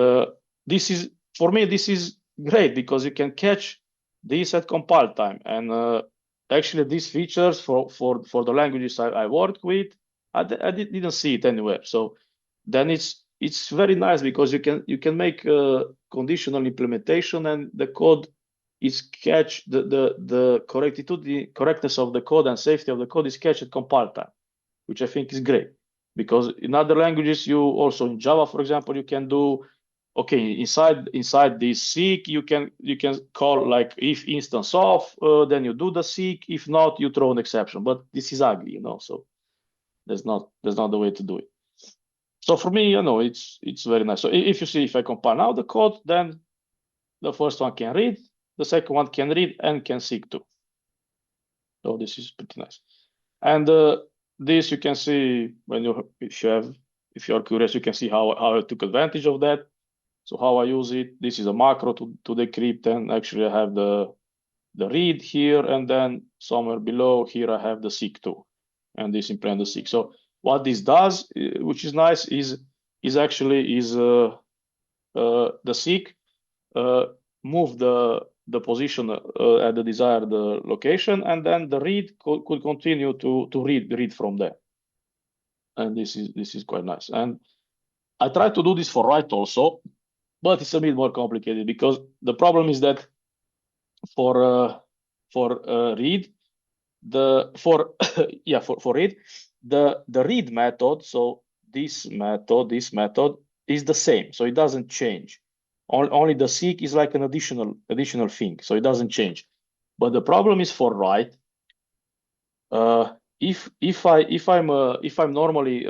this is, for me, this is great because you can catch this at compile time. And actually, these features for the languages I work with, I didn't see it anywhere. So then it's very nice because you can make a conditional implementation and the code is catch the correctness of the code and safety of the code is catch at compile time, which I think is great. Because in other languages, you also in Java, for example, you can do inside this seek, you can call like if instance of, then you do the seek. If not, you throw an exception. But this is ugly, so that's not the way to do it. So for me, it's very nice. So if you see, if I compile now the code, then the first one can read, the second one can read and can seek too. So this is pretty nice. And this you can see when if you are curious, you can see how I took advantage of that. So how I use it, this is a macro to decrypt, and actually I have the read here, and then somewhere below here I have the seek too, and this implement the seek. So what this does, which is nice, is the seek move the position at the desired location, and then the read could continue to read from there. And this is quite nice. And I try to do this for write also, but it's a bit more complicated because the problem is that for read for read the read method. So this method is the same, so it doesn't change. Only the seek is like an additional thing, so it doesn't change. But the problem is for write. If I'm normally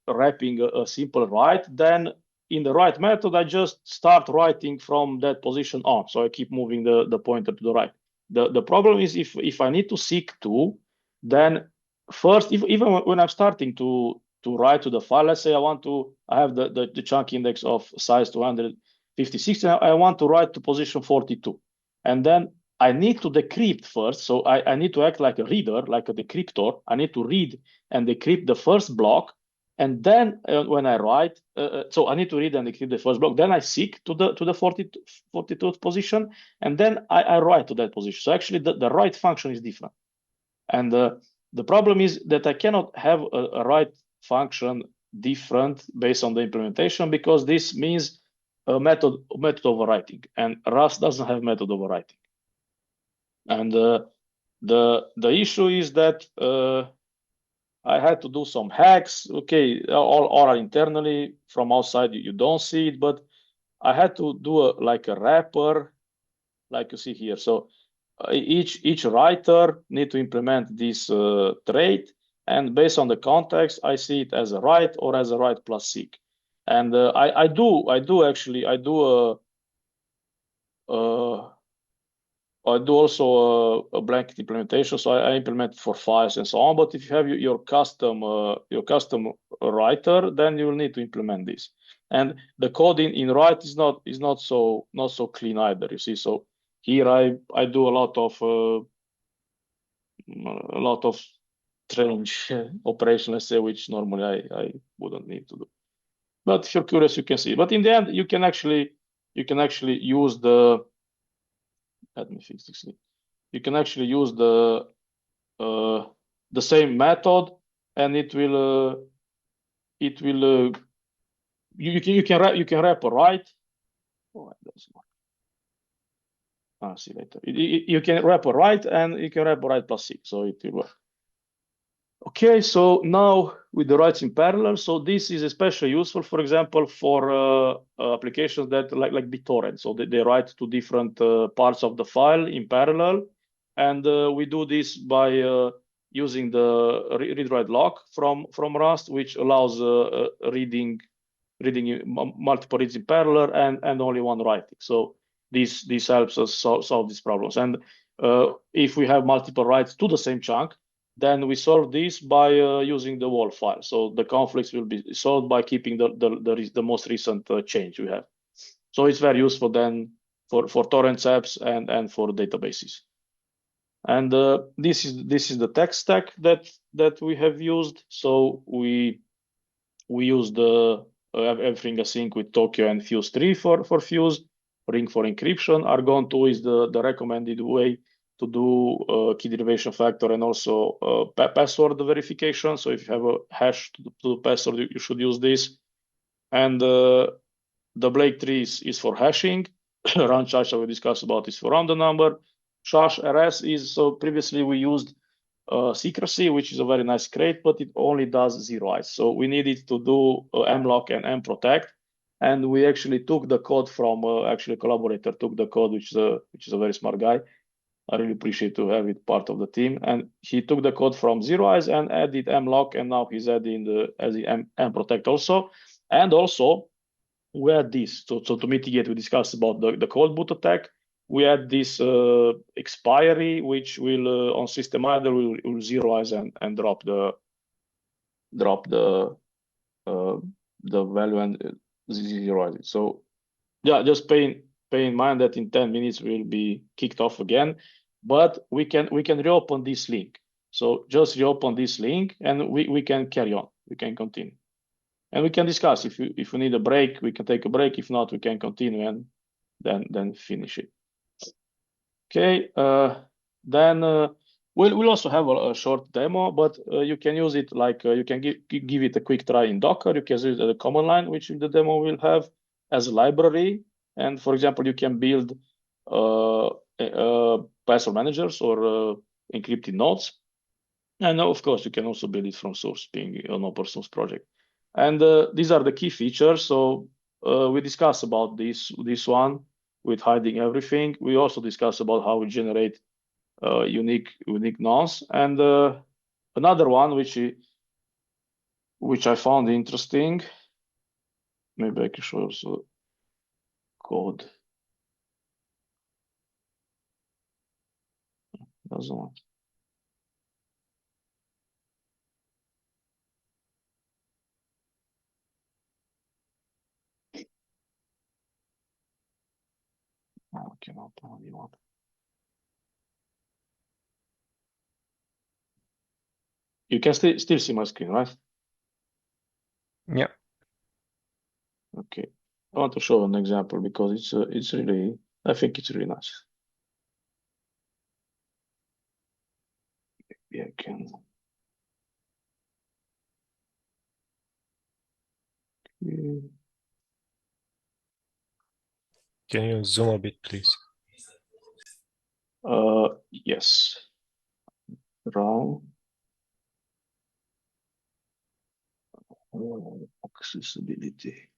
wrapping a simple write, then in the write method I just start writing from that position on. So I keep moving the pointer to the right. The problem is if I need to seek to, then first, even when I'm starting to write to the file, let's say I have the chunk index of size 256, and I want to write to position 42, and then I need to decrypt first. So I need to act like a reader, like a decryptor. I need to read and decrypt the first block. And then when I write, so I need to read and decrypt the first block. Then I seek to the 42th position. And then I write to that position. So actually the write function is different. And the problem is that I cannot have a write function different based on the implementation, because this means a method overwriting. And Rust doesn't have method overwriting. And the issue is that I had to do some hacks. Okay, all are internally. From outside, you don't see it, but I had to do like a wrapper, like you see here. So each writer need to implement this trait, and based on the context, I see it as a write or as a write plus seek. And I do also a blanket implementation, so I implement it for files and so on. But if you have your custom writer, then you will need to implement this. And the code in write is not so clean either. You see, so here I do a lot of strange operation, let's say, which normally I wouldn't need to do. But if you're curious, you can see. But in the end, you can actually use the. Let me fix this. You can actually use the the same method, and it will you can wrap a write. Oh, it doesn't work. I'll see later. You can wrap a write, and you can wrap a write plus 6, so it will work. Okay, so now with the writes in parallel, so this is especially useful, for example, for applications that like BitTorrent. So they write to different parts of the file in parallel, and we do this by using the read-write lock from Rust, which allows reading multiple reads in parallel and only one writing. So this helps us solve these problems. And if we have multiple writes to the same chunk, then we solve this by using the wall file. So the conflicts will be solved by keeping the most recent change we have. So it's very useful then for torrents apps and for databases. And this is the tech stack that we have used. So we used everything async with Tokyo and Fuse 3 for Fuse, Ring for encryption. Argon 2 is the recommended way to do key derivation factor and also password verification. So if you have a hash to the password, you should use this. And the Blake tree is for hashing. Run charge that we discussed about is for random number. Shash RS is, so previously we used secrecy, which is a very nice crate, but it only does 0 eyes. So we needed to do mlock and mprotect, and we actually took the code from actually a collaborator took the code, which is a very smart guy. I really appreciate to have it part of the team, and he took the code from 0 eyes and added mlock, and now he's adding the mprotect also, and also we had this. So to mitigate, we discussed about the cold boot attack. We had this expiry, which will on system idle will 0 eyes and drop the value and 0 eyes. So yeah, just pay in mind that in 10 minutes we'll be kicked off again, but we can reopen this link. So just reopen this link, and we can carry on. We can continue. And we can discuss if we need a break, we can take a break. If not, we can continue and then finish it. Okay. Then we'll also have a short demo, but you can use it like you can give it a quick try in Docker. You can use it as a command line, which the demo will have as a library. And for example, you can build password managers or encrypted nodes. And of course, you can also build it from source, being an open source project. And these are the key features. So we discussed about this one with hiding everything. We also discussed about how we generate unique nonce. And another one which I found interesting. Maybe I can show also code. Doesn't want. I cannot only one. You can still see my screen, right? Yeah. Okay. I want to show an example because it's really, I think it's really nice. Maybe I can. Can you zoom a bit, please? Yes. Raw. Accessibility.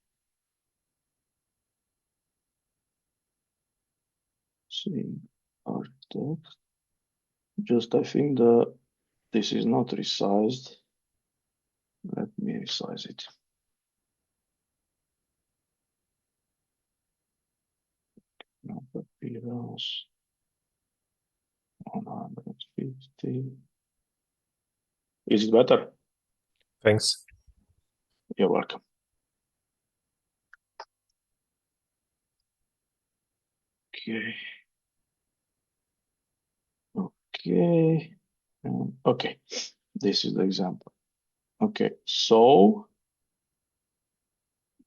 See our text. Just I think this is not resized. Let me resize it. Appearance 150. Is it better? Thanks. You're welcome. Okay. Okay. Okay. This is the example. Okay. So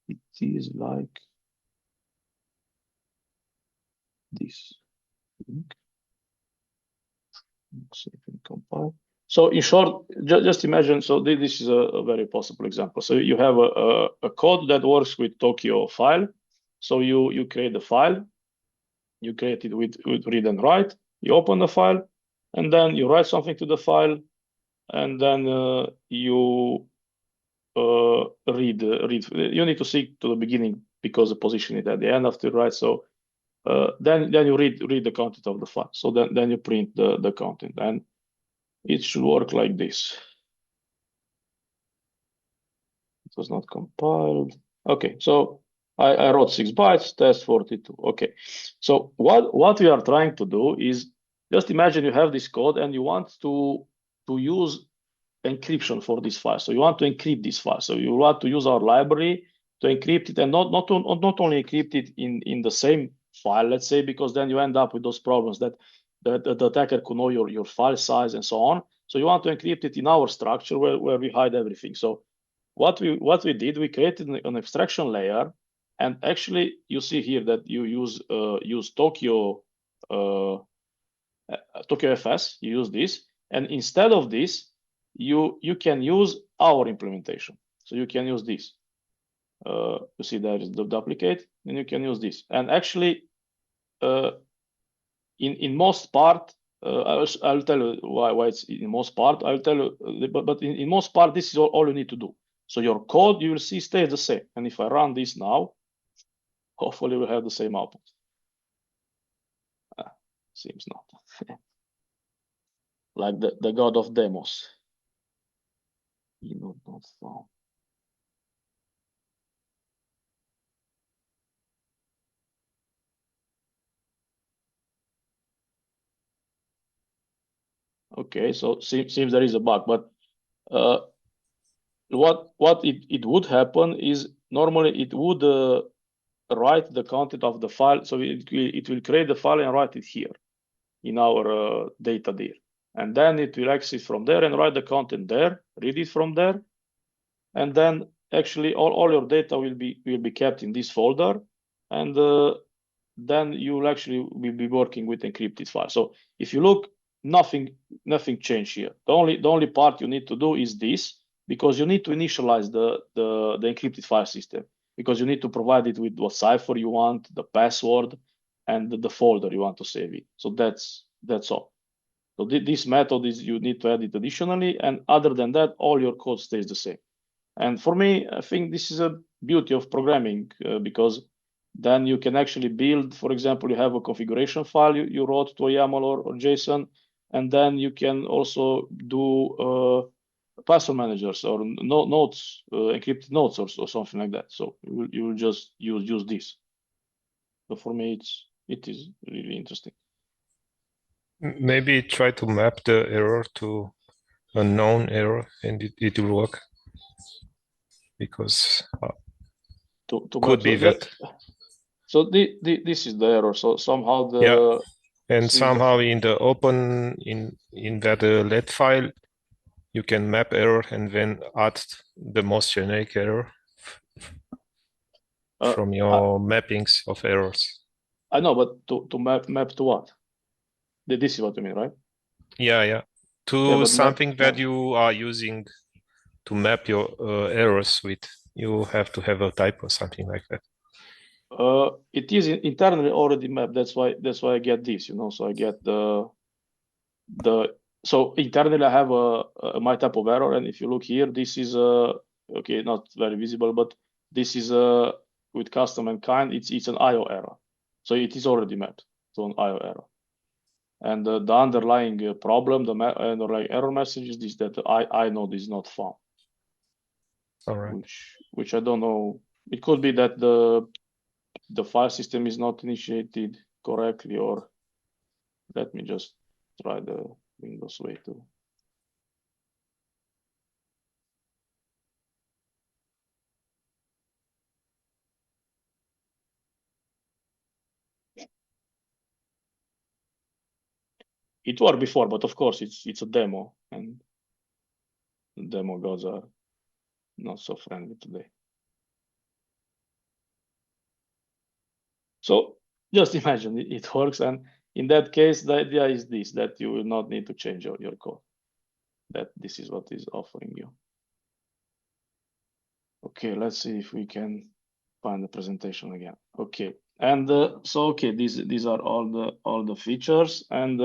it is like this. Let's see if we compile. So in short, just imagine, so this is a very possible example. So you have a code that works with Tokyo file. So you create the file, you create it with read and write, you open the file, and then you write something to the file, and then you read. You need to see to the beginning because the position is at the end after write. So then you read the content of the file. So then you print the content, and it should work like this. It was not compiled. Okay, so I wrote 6 bytes, test 42. Okay, so what we are trying to do is just imagine you have this code and you want to use encryption for this file. So you want to encrypt this file. So you want to use our library to encrypt it, and not only encrypt it in the same file, let's say, because then you end up with those problems that the attacker could know your file size and so on. So you want to encrypt it in our structure where we hide everything. So what we did, we created an abstraction layer, and actually you see here that you use Tokyo FS. You use this, and instead of this, you can use our implementation. So you can use this. You see there is the duplicate, and you can use this. And actually, in most part, I'll tell you why it's in most part. I'll tell you, but in most part, this is all you need to do. So your code, you will see, stays the same. And if I run this now, hopefully we'll have the same output. Seems not. Like the god of demos. Not found. Okay, so seems there is a bug, but what it would happen is normally it would write the content of the file. So it will create the file and write it here in our data dir. And then it will exit from there and write the content there, read it from there. And then actually all your data will be kept in this folder. And then you will actually be working with encrypted file. So if you look, nothing changed here. The only part you need to do is this, because you need to initialize the encrypted file system, because you need to provide it with what cipher you want, the password, and the folder you want to save it. So that's all. So this method is you need to add it additionally, and other than that, all your code stays the same. And for me, I think this is a beauty of programming, because then you can actually build, for example, you have a configuration file you wrote to a YAML or JSON, and then you can also do password managers or notes, encrypted notes or something like that. So you will just use this. So for me, it is really interesting. Maybe try to map the error to a known error, and it will work. Because could be that. So this is the error. So somehow and somehow in the open in that let file, you can map error and then add the most generic error from your mappings of errors. I know, but to map to what? This is what you mean, right? Yeah. To something that you are using to map your errors with. You have to have a type or something like that. It is internally already mapped. That's why I get this, So I get so internally I have my type of error, and if you look here, this is okay, not very visible, but this is with custom and kind. It's an IO error, so it is already mapped to an IO error. And the underlying problem, the underlying error message is this, that I node is not found. All right. Which I don't know. It could be that the file system is not initiated correctly, or let me just try the Windows way to. It worked before, but of course it's a demo, and the demo gods are not so friendly today. So just imagine it works, and in that case, the idea is this, that you will not need to change your code. that this is what is offering you. Okay, let's see if we can find the presentation again. Okay, and so okay, these are all the features, and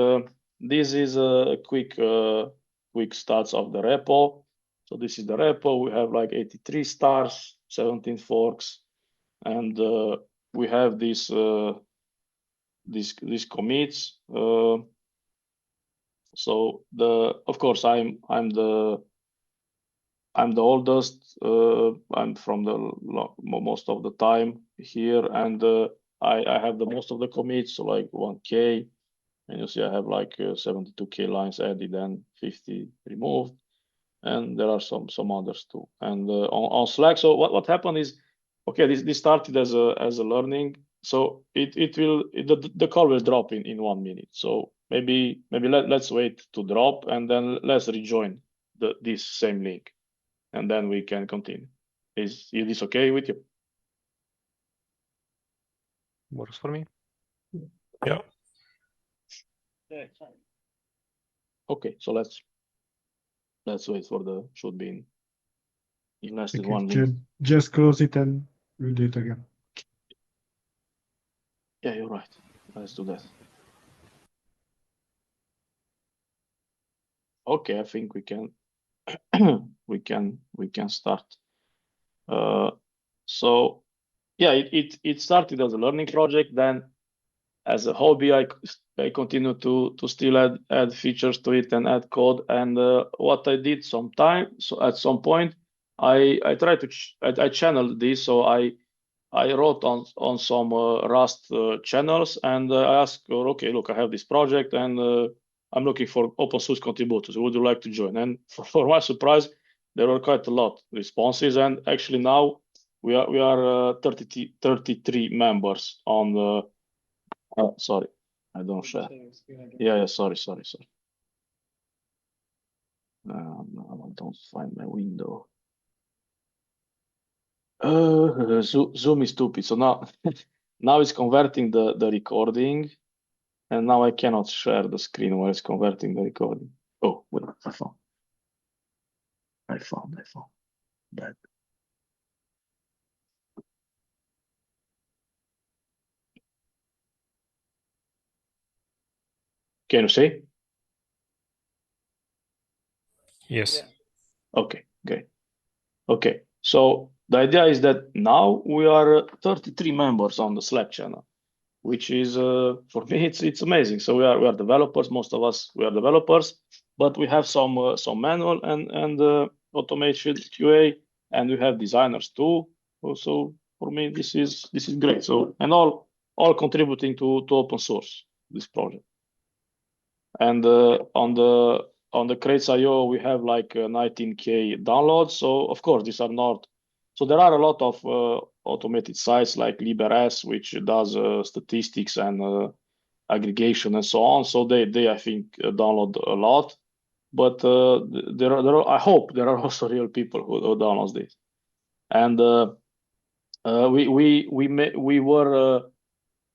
this is a quick stats of the repo. So this is the repo. We have like 83 stars, 17 forks, and we have these commits. So of course I'm the oldest. I'm from the most of the time here, and I have the most of the commits, so like 1K, and you see I have like 72K lines added and 50 removed, and there are some others too. And on Slack, so what happened is, okay, this started as a learning, so the call will drop in 1 minute. So maybe let's wait to drop, and then let's rejoin this same link, and then we can continue. Is this okay with you? Works for me. Yeah. Okay, so let's wait for should be in less than Okay, 1 minute. just close it and we'll do it again. Yeah, you're right. Let's do that. Okay, I think we can we can start. So yeah, it started as a learning project. Then as a hobby, I continue to still add features to it and add code. And what I did so at some point, I tried to I channeled this. So I wrote on some Rust channels, and I asked, okay, look, I have this project, and I'm looking for open source contributors. Would you like to join? And for my surprise, there were quite a lot responses, and actually now we are 33 members on the. Oh, sorry, I don't share. Yeah, sorry. I don't find my window. Zoom is stupid. So now now it's converting the recording, and now I cannot share the screen while it's converting the recording. Oh, wait, I found that. Can you see? Yes. Okay, great. Okay, so the idea is that now we are 33 members on the Slack channel, which is for me it's amazing. So we are developers. Most of us we are developers, but we have some manual and automation QA, and we have designers too. So for me this is great. So and all contributing to open source this project. And on the Crates.io we have like 19K downloads. So of course these are not. So there are a lot of automated sites like LibreS, which does statistics and aggregation and so on. So they I think download a lot, but there are I hope there are also real people who download this. And we were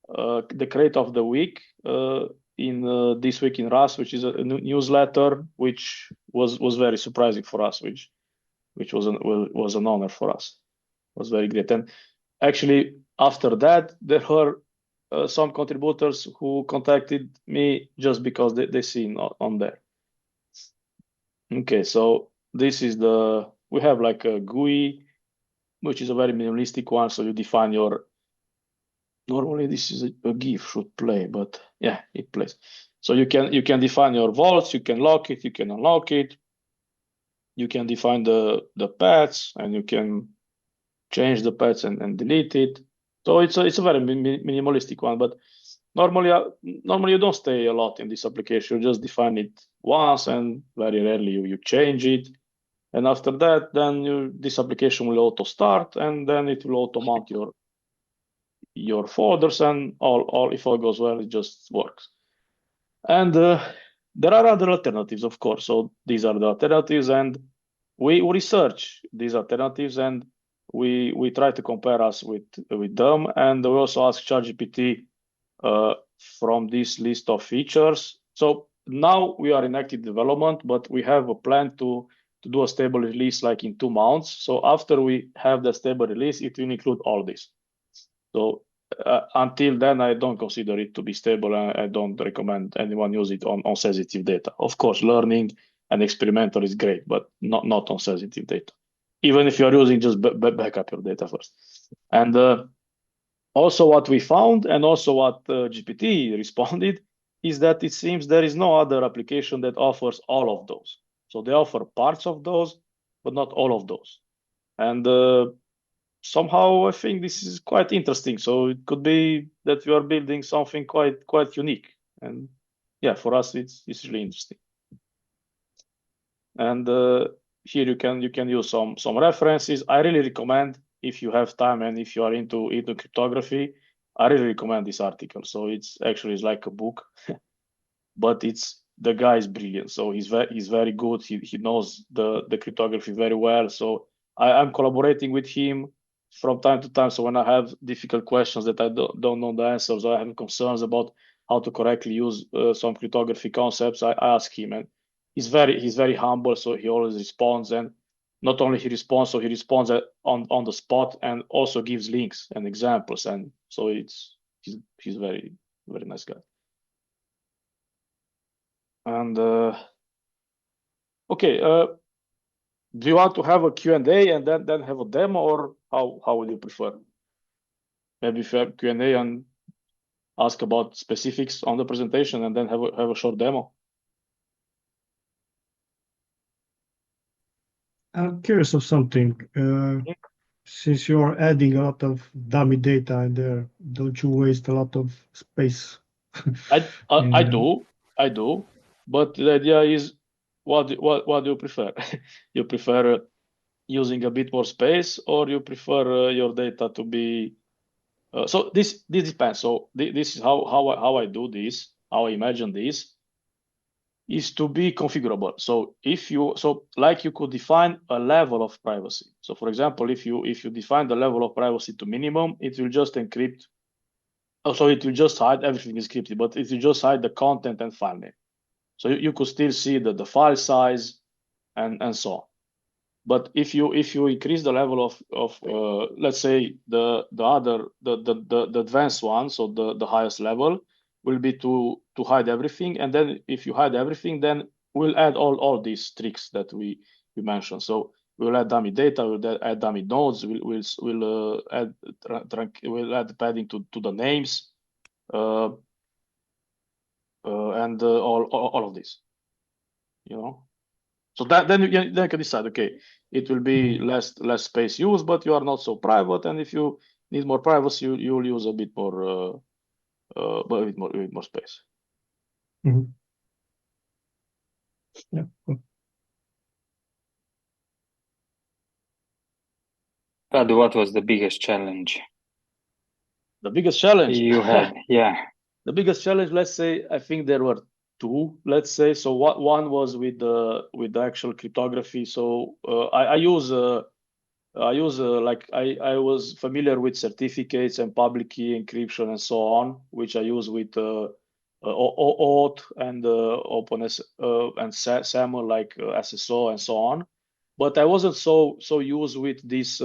the Crate of the Week in This Week in Rust, which is a newsletter, which was very surprising for us, which was an honor for us. It was very great. And actually, after that, there were some contributors who contacted me just because they seen on there. Okay, so this is we have like a GUI, which is a very minimalistic one. So you define your. Normally this is a GIF should play, but yeah, it plays. So you can define your vaults, you can lock it, you can unlock it, you can define the paths, and you can change the paths and delete it. So it's a very minimalistic one, but normally you don't stay a lot in this application. You just define it once, and very rarely you change it. And after that, then this application will auto start, and then it will auto mount your folders, and all if all goes well, it just works. And there are other alternatives, of course. So these are the alternatives, and we research these alternatives, and we try to compare us with them, and we also ask ChatGPT from this list of features. So now we are in active development, but we have a plan to do a stable release like in 2 months. So after we have the stable release, it will include all this. So until then, I don't consider it to be stable, and I don't recommend anyone use it on sensitive data. Of course, learning and experimental is great, but not on sensitive data. Even if you're using, just back up your data first. And also what we found, and also what GPT responded, is that it seems there is no other application that offers all of those. So they offer parts of those, but not all of those. And somehow I think this is quite interesting. So it could be that we are building something quite unique. And yeah, for us, it's really interesting. And here you can use some references. I really recommend, if you have time and if you are into cryptography, I really recommend this article. So it's like a book, but the guy is brilliant. So he's very good. He knows the cryptography very well. So I'm collaborating with him from time to time. So when I have difficult questions that I don't know the answers, or I have concerns about how to correctly use some cryptography concepts, I ask him, and he's very humble. So he always responds, and not only he responds, so he responds on the spot, and also gives links and examples. And so he's very nice guy. And okay, do you want to have a Q&A and then have a demo, or how would you prefer? Maybe if you have Q&A and ask about specifics on the presentation, and then have a short demo. I'm curious of something. Since you're adding a lot of dummy data in there, don't you waste a lot of space? I do, but the idea is, what do you prefer? You prefer using a bit more space, or you prefer your data to be? So this depends. So this is how I do this. How I imagine this is to be configurable. So like you could define a level of privacy. So for example, if you define the level of privacy to minimum, it will just encrypt. So it will just hide, everything is encrypted, but it will just hide the content and file name. So you could still see the file size and so on. But if you increase the level of let's say the advanced one, so the highest level will be to hide everything, and then if you hide everything, then we'll add all these tricks that we mentioned. So we'll add dummy data, we'll add dummy nodes, we'll add padding to the names, and all of this, you know. So then you can decide, okay, it will be less space used, but you are not so private, and if you need more privacy, you will use a bit more space. Mm-hmm. Yeah. Cool. Radu, what was the biggest challenge The biggest challenge you had? Yeah. The biggest challenge, let's say, I think there were two. Let's say, so one was with the actual cryptography. So I was familiar with certificates and public key encryption and so on, which I use with OAuth and openness and SAML, like SSO and so on. But I wasn't so used with this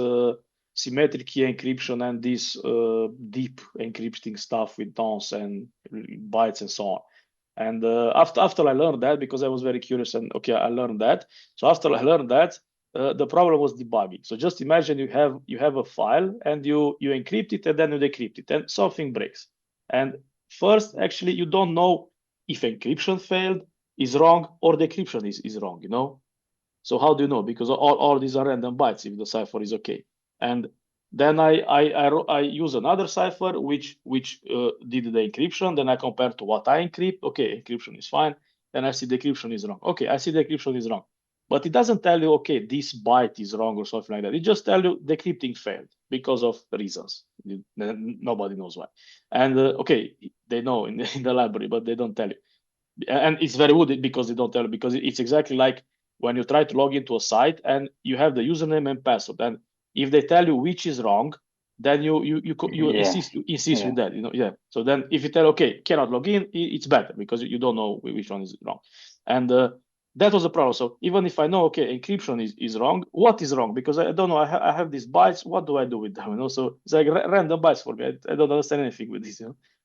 symmetric key encryption and this deep encrypting stuff with nonce and bytes and so on. And after I learned that, because I was very curious, and okay, I learned that. So after I learned that, the problem was debugging. So just imagine you have a file and you encrypt it and then you decrypt it, and something breaks. And first, actually, you don't know if encryption failed, is wrong, or decryption is wrong, you know? So how do you know? Because all these are random bytes if the cipher is okay. And then I use another cipher which did the encryption. Then I compare to what I encrypt. Okay, encryption is fine. Then I see decryption is wrong. Okay, I see decryption is wrong. But it doesn't tell you, okay, this byte is wrong or something like that. It just tells you decrypting failed because of reasons. Nobody knows why. And okay, they know in the library, but they don't tell you. And it's very good because they don't tell you, because it's exactly like when you try to log into a site and you have the username and password. And if they tell you which is wrong, then you insist with that, So then if you tell, okay, cannot log in, it's better because you don't know which one is wrong. And that was the problem. So even if I know, okay, encryption is wrong, what is wrong? Because I don't know, I have these bytes, what do I do with them? So it's like random bytes for me. I don't understand anything with this.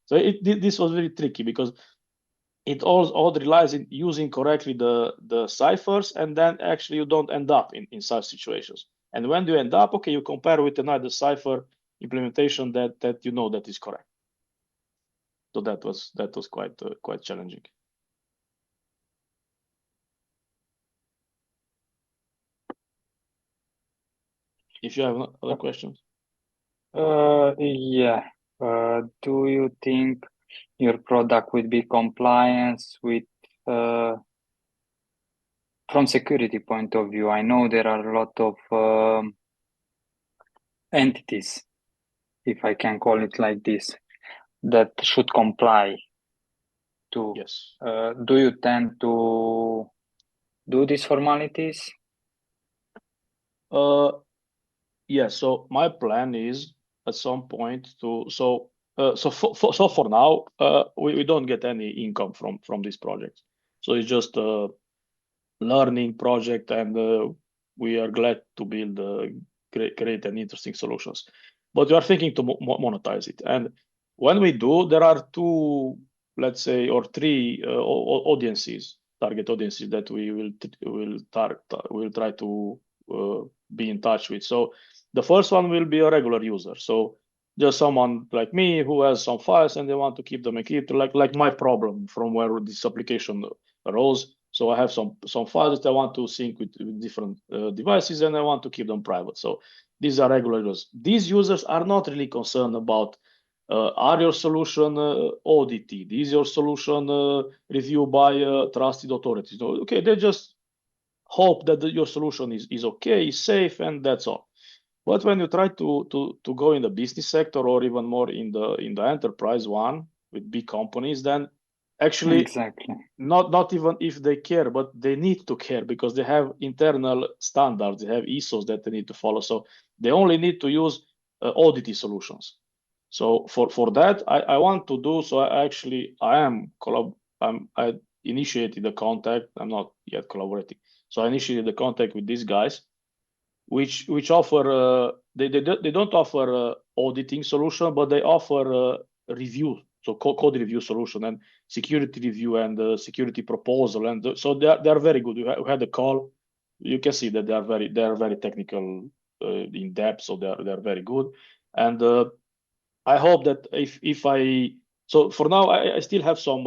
So this was very tricky because it all relies in using correctly the ciphers, and then actually you don't end up in such situations. And when you end up, okay, you compare with another cipher implementation that that is correct. So that was quite challenging. If you have other questions. Yeah. Do you think your product will be compliance with from security point of view? I know there are a lot of entities, if I can call it like this, that should comply to. Yes. Do you tend to do these formalities? Yeah. So my plan is at some point to so for now we don't get any income from this project. So it's just a learning project, and we are glad to build great and interesting solutions. But we are thinking to monetize it, and when we do, there are two, let's say, or three target audiences that we will try to be in touch with. So the first one will be a regular user. So just someone like me who has some files and they want to keep them encrypted, like my problem from where this application arose. So I have some files that I want to sync with different devices, and I want to keep them private. So these are regular users. These users are not really concerned about are your solution audited? Is your solution reviewed by trusted authorities? Okay, they just hope that your solution is okay, is safe, and that's all. But when you try to go in the business sector, or even more in the enterprise one with big companies, then actually Exactly. not even if they care, but they need to care because they have internal standards, they have ISOs that they need to follow. So they only need to use audited solutions. So for that, I want to do so. I initiated the contact. I'm not yet collaborating. So I initiated the contact with these guys, which offer they don't offer auditing solution, but they offer review, so code review solution and security review and security proposal, and so they are very good. We had a call. You can see that they are very technical, in depth, so they are very good. And I hope that if I so for now I still have some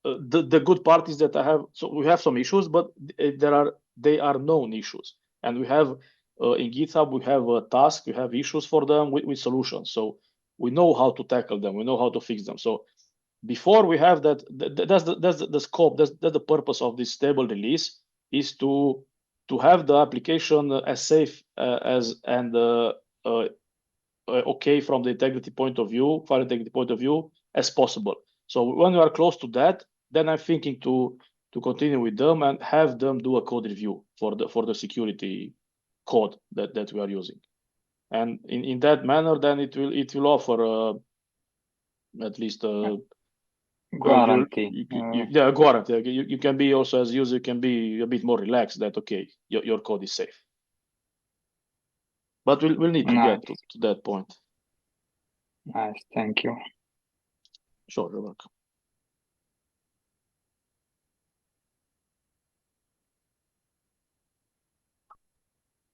the good part is that I have, so we have some issues, but they are known issues, and we have in GitHub we have a task, we have issues for them with solutions, so we know how to tackle them, we know how to fix them. So before we have that, that's the scope, that's the purpose of this stable release, is to have the application as safe as and okay from the integrity point of view, file integrity point of view, as possible. So when we are close to that, then I'm thinking to continue with them and have them do a code review for the security code that we are using. And in that manner, then it will offer at least guarantee. yeah, guarantee. You can be also, as user, you can be a bit more relaxed that okay, your code is safe. But we'll need to Nice. get to that point. Nice, thank you. Sure, you're welcome.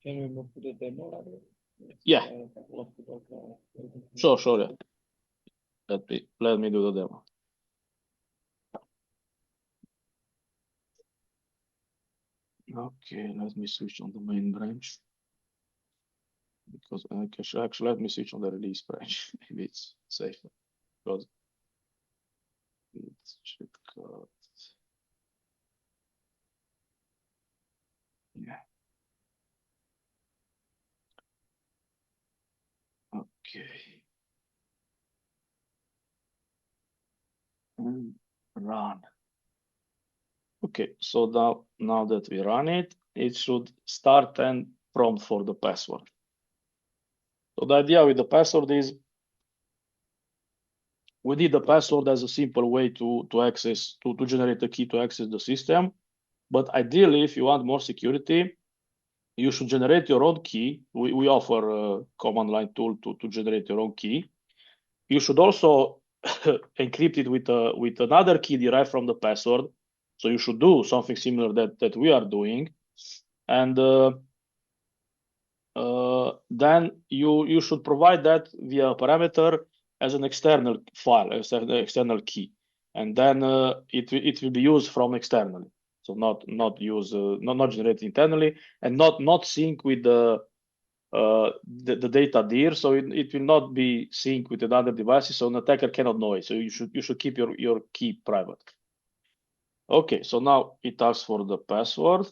Can we move to the demo? Yeah. Sure, yeah. Let me do the demo. Okay, let me switch on the main branch. Because actually let me switch on the release branch. Maybe it's safer. Because it's shortcut. Yeah. Okay. And run. Okay, so now that we run it, it should start and prompt for the password. So the idea with the password is we need the password as a simple way to generate a key to access the system. But ideally, if you want more security, you should generate your own key. We offer a command line tool to generate your own key. You should also encrypt it with another key derived from the password. So you should do something similar that we are doing. And then you should provide that via a parameter as an external file, as an external key, and then it will be used from externally. So not generated internally, and not sync with the data dir. So it will not be synced with another devices, so an attacker cannot know it. So you should keep your key private. Okay, so now it asks for the password.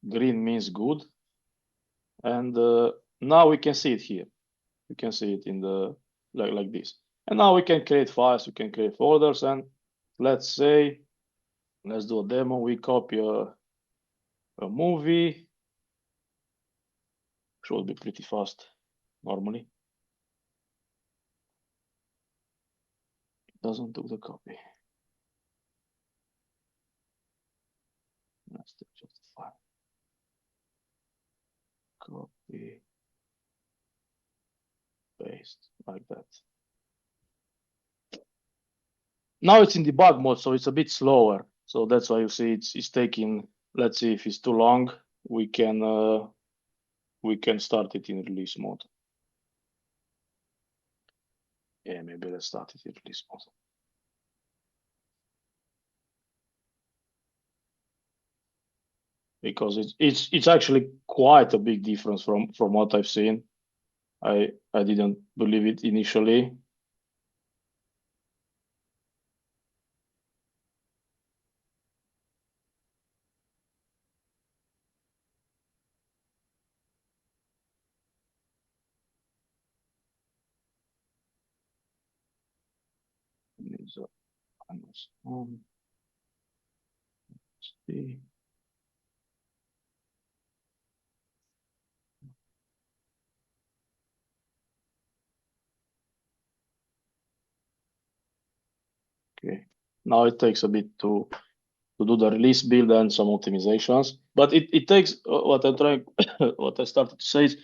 Green means good. And now we can see it here. You can see it in the like this. And now we can create files, we can create folders, and let's say, let's do a demo. We copy a movie. Should be pretty fast normally. It doesn't do the copy. Let's do just the file. Copy. Paste like that. Now it's in debug mode, so it's a bit slower. So that's why you see it's taking. Let's see if it's too long. We can start it in release mode. Yeah, maybe let's start it in release mode. Because it's actually quite a big difference from what I've seen. I didn't believe it initially. See. Okay, now it takes a bit to do the release build and some optimizations, but it takes what I'm trying what I started to say is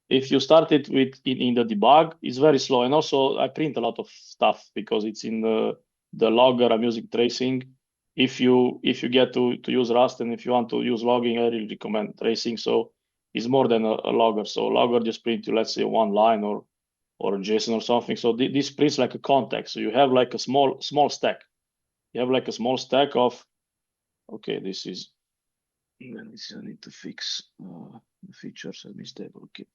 if you start it with in the debug, it's very slow. And also I print a lot of stuff because it's in the logger. I'm using tracing. If you get to use Rust, and if you want to use logging, I really recommend tracing. So it's more than a logger. So logger just print you, let's say, one line or a JSON or something. So this prints like a context. So you have like a small stack. You have like a small stack of, okay, this is, I need to fix the features and stable. Okay.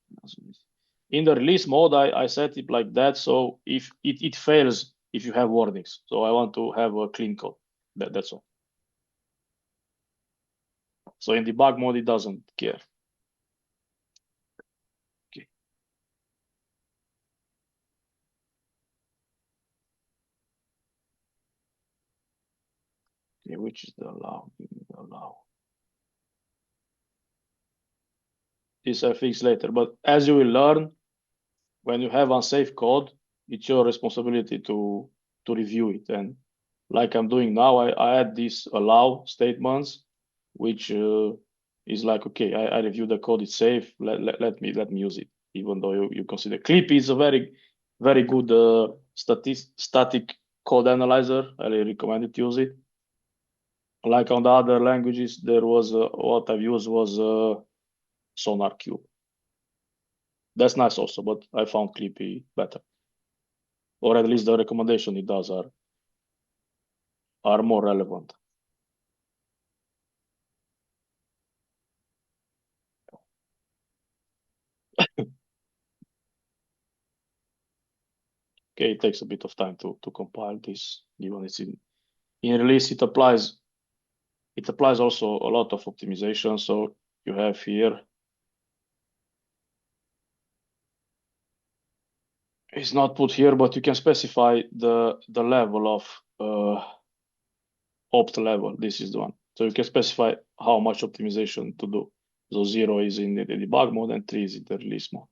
In the release mode, I set it like that. So if it fails, if you have warnings. So I want to have a clean code. That's all. So in debug mode, it doesn't care. Okay. Okay, which is the allow? Give me the allow. This I fix later, but as you will learn, when you have unsafe code, it's your responsibility to review it. And like I'm doing now, I add these allow statements, which is like, okay, I review the code, it's safe. Let me use it, even though you consider Clip is a very good static code analyzer. I really recommend it to use it. Like on the other languages, there was what I've used was SonarQube. That's nice also, but I found Clippy better. Or at least the recommendation it does are more relevant. Okay, it takes a bit of time to compile this, given it's in release. It applies also a lot of optimization. So you have here, it's not put here, but you can specify the level of opt level. This is the one. So you can specify how much optimization to do. So 0 is in the debug mode and 3 is in the release mode.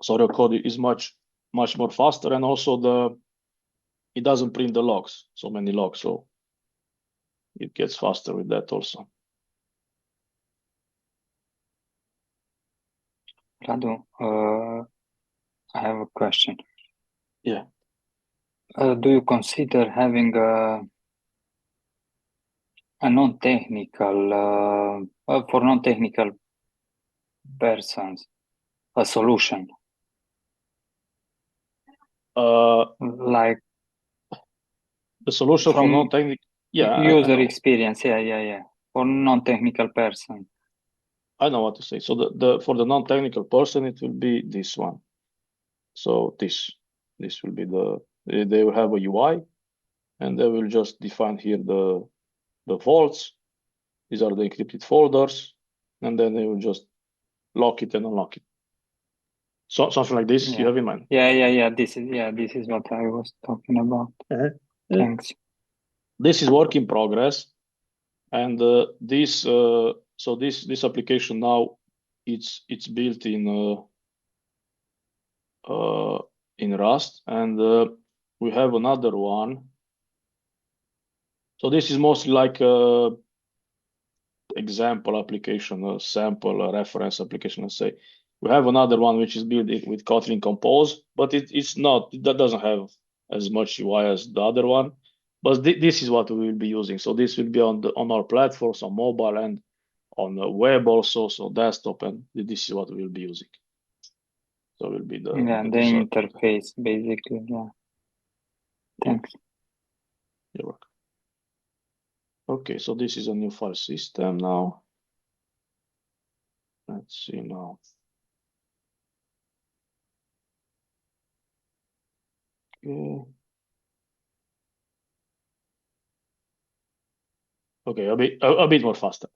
So your code is much more faster, and also it doesn't print the logs, so many logs, so it gets faster with that also. Radu, I have a question. Yeah. Do you consider having a non-technical for non-technical persons a solution like The solution for from non-technical, yeah, user I know. experience? Yeah. For non-technical person. I know what to say. So the for the non-technical person, it will be this one. So this will be they will have a UI, and they will just define here the vaults. These are the encrypted folders, and then they will just lock it and unlock it. So something like this you have in mind. Yeah. This is what I was talking about. Thanks. This is work in progress, and this application now it's built in Rust, and we have another one. So this is mostly like a example application, a sample, a reference application. Let's say we have another one which is built with Kotlin Compose, but that doesn't have as much UI as the other one. But this is what we will be using. So this will be on our platforms, on mobile and on the web also, so desktop, and this is what we will be using. So it will be the interface basically. Yeah. Thanks. You're welcome. Okay, so this is a new file system now. Let's see now. Okay, a bit more faster.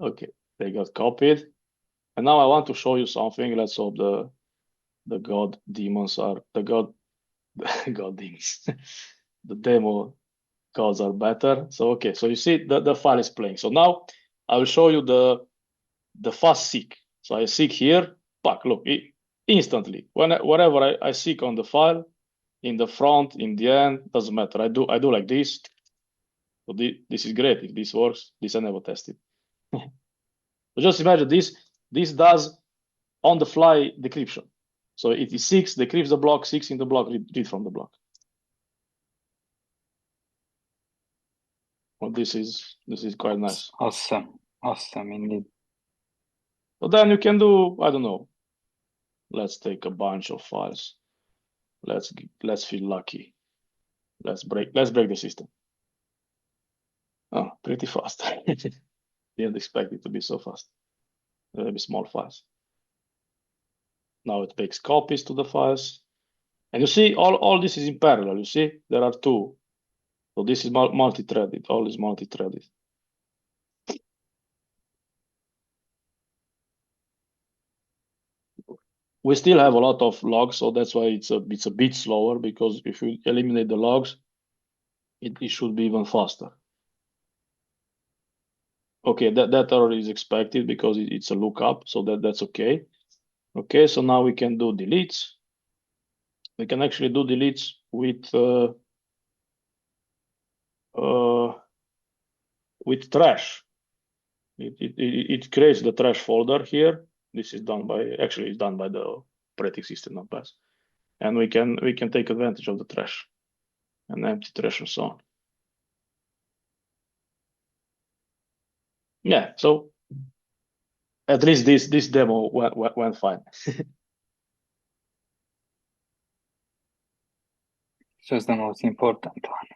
Okay, they got copied, and now I want to show you something. Let's hope the god demons are the god demons. The demo gods are better. So okay, so you see the file is playing. So now I will show you the fast seek. So I seek here, look, instantly. Whatever I seek on the file, in the front, in the end, doesn't matter. I do like this. So this is great. If this works, this I never tested. So just imagine this does on the fly decryption. So it seeks, decrypts the block, seeks in the block, read from the block. Well, this is quite nice. Awesome indeed. So then you can do, I don't know. Let's take a bunch of files. Let's feel lucky. Let's break the system. Oh, pretty fast. Didn't expect it to be so fast. Maybe small files. Now it makes copies to the files. And you see, all this is in parallel. You see, there are two. So this is multi-threaded. All is multi-threaded. We still have a lot of logs, so that's why it's a bit slower, because if you eliminate the logs, it should be even faster. Okay, that already is expected because it's a lookup, so that's okay. Okay, so now we can do deletes. We can actually do deletes with trash. It creates the trash folder here. This is done by the operating system, not us. And we can take advantage of the trash and empty trash and so on. Yeah, so at least this demo went fine. Just the most important one.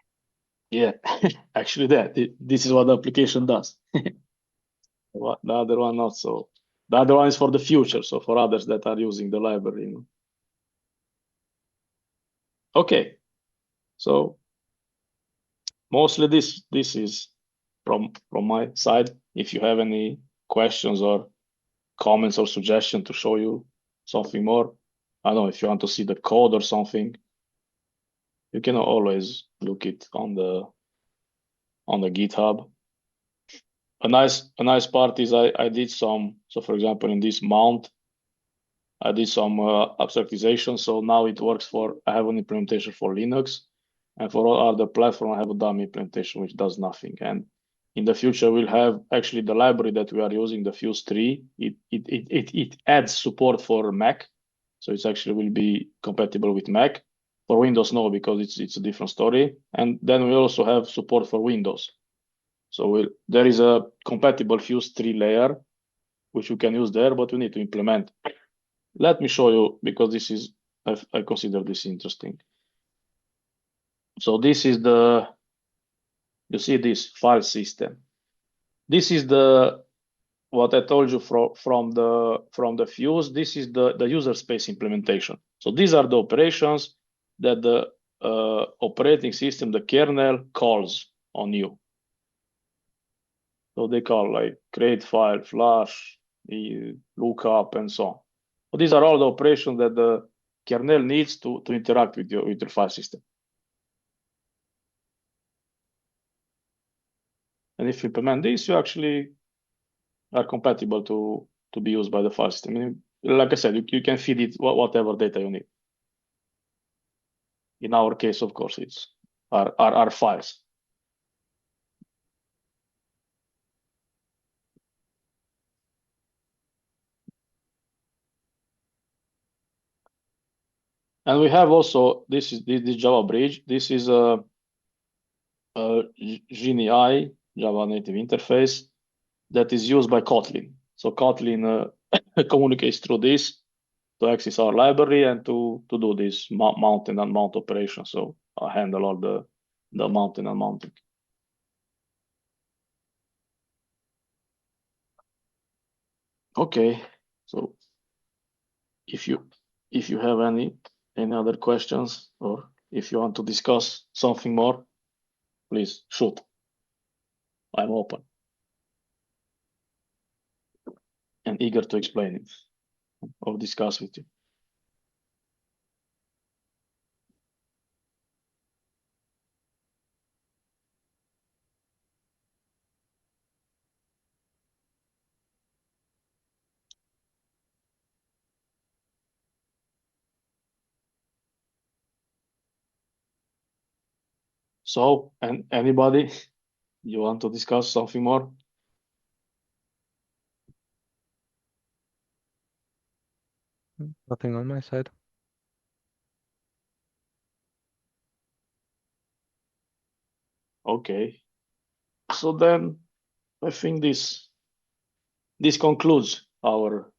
Yeah, actually this is what the application does. The other one not so. The other one is for the future, so for others that are using the library. Okay, so mostly this is from my side. If you have any questions or comments or suggestion to show you something more, I don't know, if you want to see the code or something, you can always look it on the GitHub. A nice part is I did some, so for example, in this mount, I did some abstractization, so now it works for, I have an implementation for Linux, and for all other platforms, I have a dummy implementation which does nothing. And in the future, we'll have actually the library that we are using, the Fuse 3, it adds support for Mac, so it's actually will be compatible with Mac. For Windows, no, because it's a different story. And then we also have support for Windows. So there is a compatible Fuse 3 layer, which you can use there, but we need to implement. Let me show you, because this is, I consider this interesting. So this is you see this file system. This is what I told you from the Fuse. This is the user space implementation. So these are the operations that the operating system, the kernel, calls on you. So they call like create file, flush, lookup, and so on. So these are all the operations that the kernel needs to interact with your file system. And if you implement this, you actually are compatible to be used by the file system. I mean, like I said, you can feed it whatever data you need. In our case, of course, it's our files. And we have also this Java bridge. This is a GNI, Java native interface, that is used by Kotlin. So Kotlin communicates through this to access our library and to do this mount and unmount operation. So I handle all the mounting and unmounting. Okay, so if you have any other questions, or if you want to discuss something more, please shoot. I'm open and eager to explain it or discuss with you. So, and anybody, you want to discuss something more? Nothing on my side. Okay. So then I think this concludes our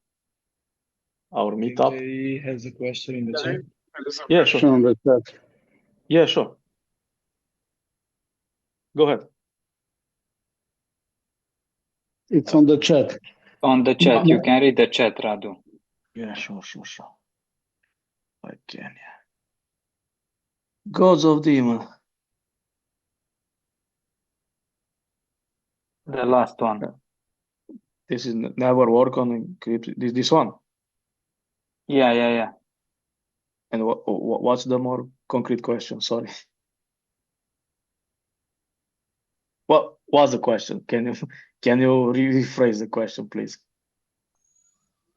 meetup. He has a question in the chat. Yeah, sure. On the chat. Yeah, sure. Go ahead. It's on the chat. On the chat, you can read the chat, Radu. Yeah, sure. I can, yeah. Gods of Demon. The last one. This is never work on encrypted. This one. Yeah. And what's the more concrete question? Sorry. What was the question? Can you rephrase the question, please?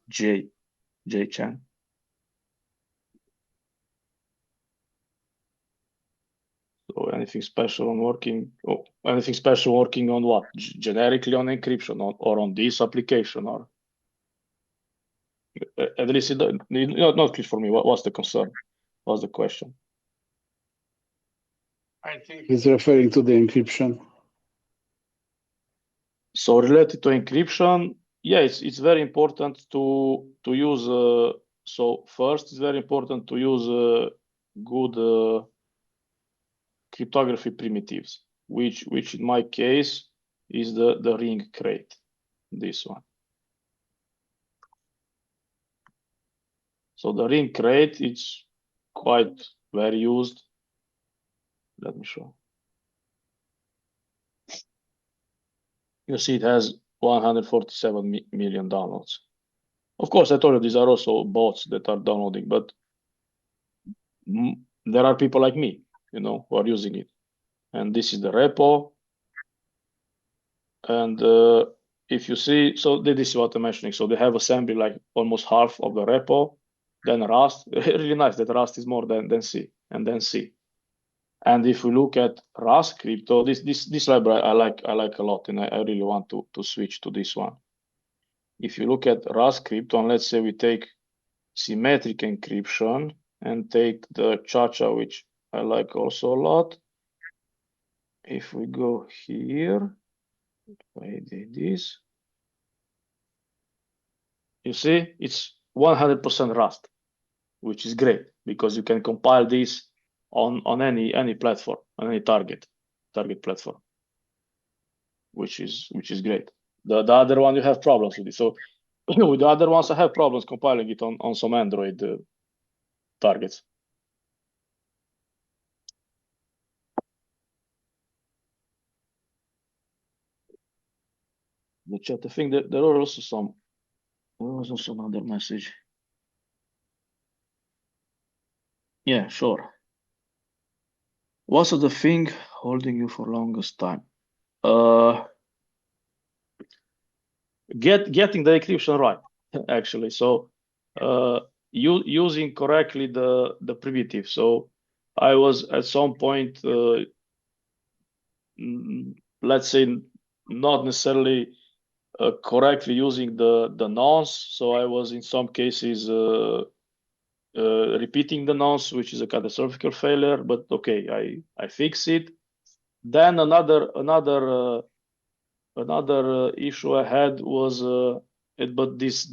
J Chan. So anything special on working? Oh, anything special working on what? Generically on encryption, or on this application, or at least not clear for me. What's the concern? What's the question? I think he's referring to the encryption. So related to encryption, yeah, it's very important to use. So first, it's very important to use good cryptography primitives, which in my case is the ring crate, this one. So the ring crate, it's quite very used. Let me show. You see, it has 147 million downloads. Of course, I told you these are also bots that are downloading, but there are people like me, who are using it. And this is the repo. And if you see, so this is what I'm mentioning. So they have assembly like almost half of the repo, then Rust. Really nice that Rust is more than C, and then C. And if we look at Rust crypto, this library I like a lot, and I really want to switch to this one. If you look at Rust crypto, and let's say we take symmetric encryption and take the Chacha, which I like also a lot. If we go here, I did this. You see, it's 100% Rust, which is great because you can compile this on any platform, on any target platform, which is great. The other one you have problems with it. So with the other ones I have problems compiling it on some Android targets. The chat, I think that there was also another message. Yeah, sure. What's the thing holding you for longest time? Getting the encryption right, actually. So using correctly the primitive. So I was at some point, let's say, not necessarily correctly using the nonce. So I was in some cases repeating the nonce, which is a catastrophic failure. But okay, I fix it. Then another issue I had was, but this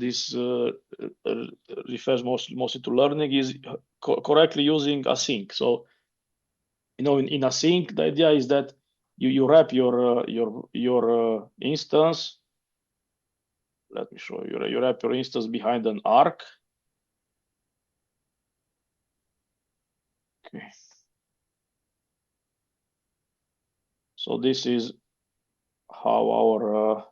refers mostly to learning, is correctly using async. So in async, the idea is that you wrap your instance. Let me show you. You wrap your instance behind an arc. Okay. So this is how our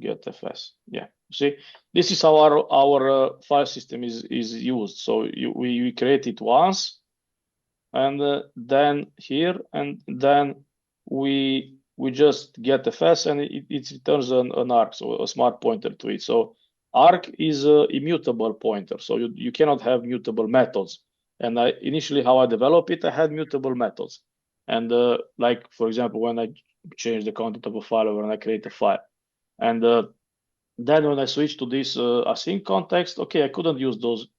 getFS. Yeah. See, this is how our file system is used. So we create it once, and then here, and then we just getFS, and it returns an arc, so a smart pointer to it. So arc is a immutable pointer, so you cannot have mutable methods. And initially how I developed it, I had mutable methods. And like, for example, when I change the content of a file or when I create a file. And then when I switched to this async context, okay, I couldn't use those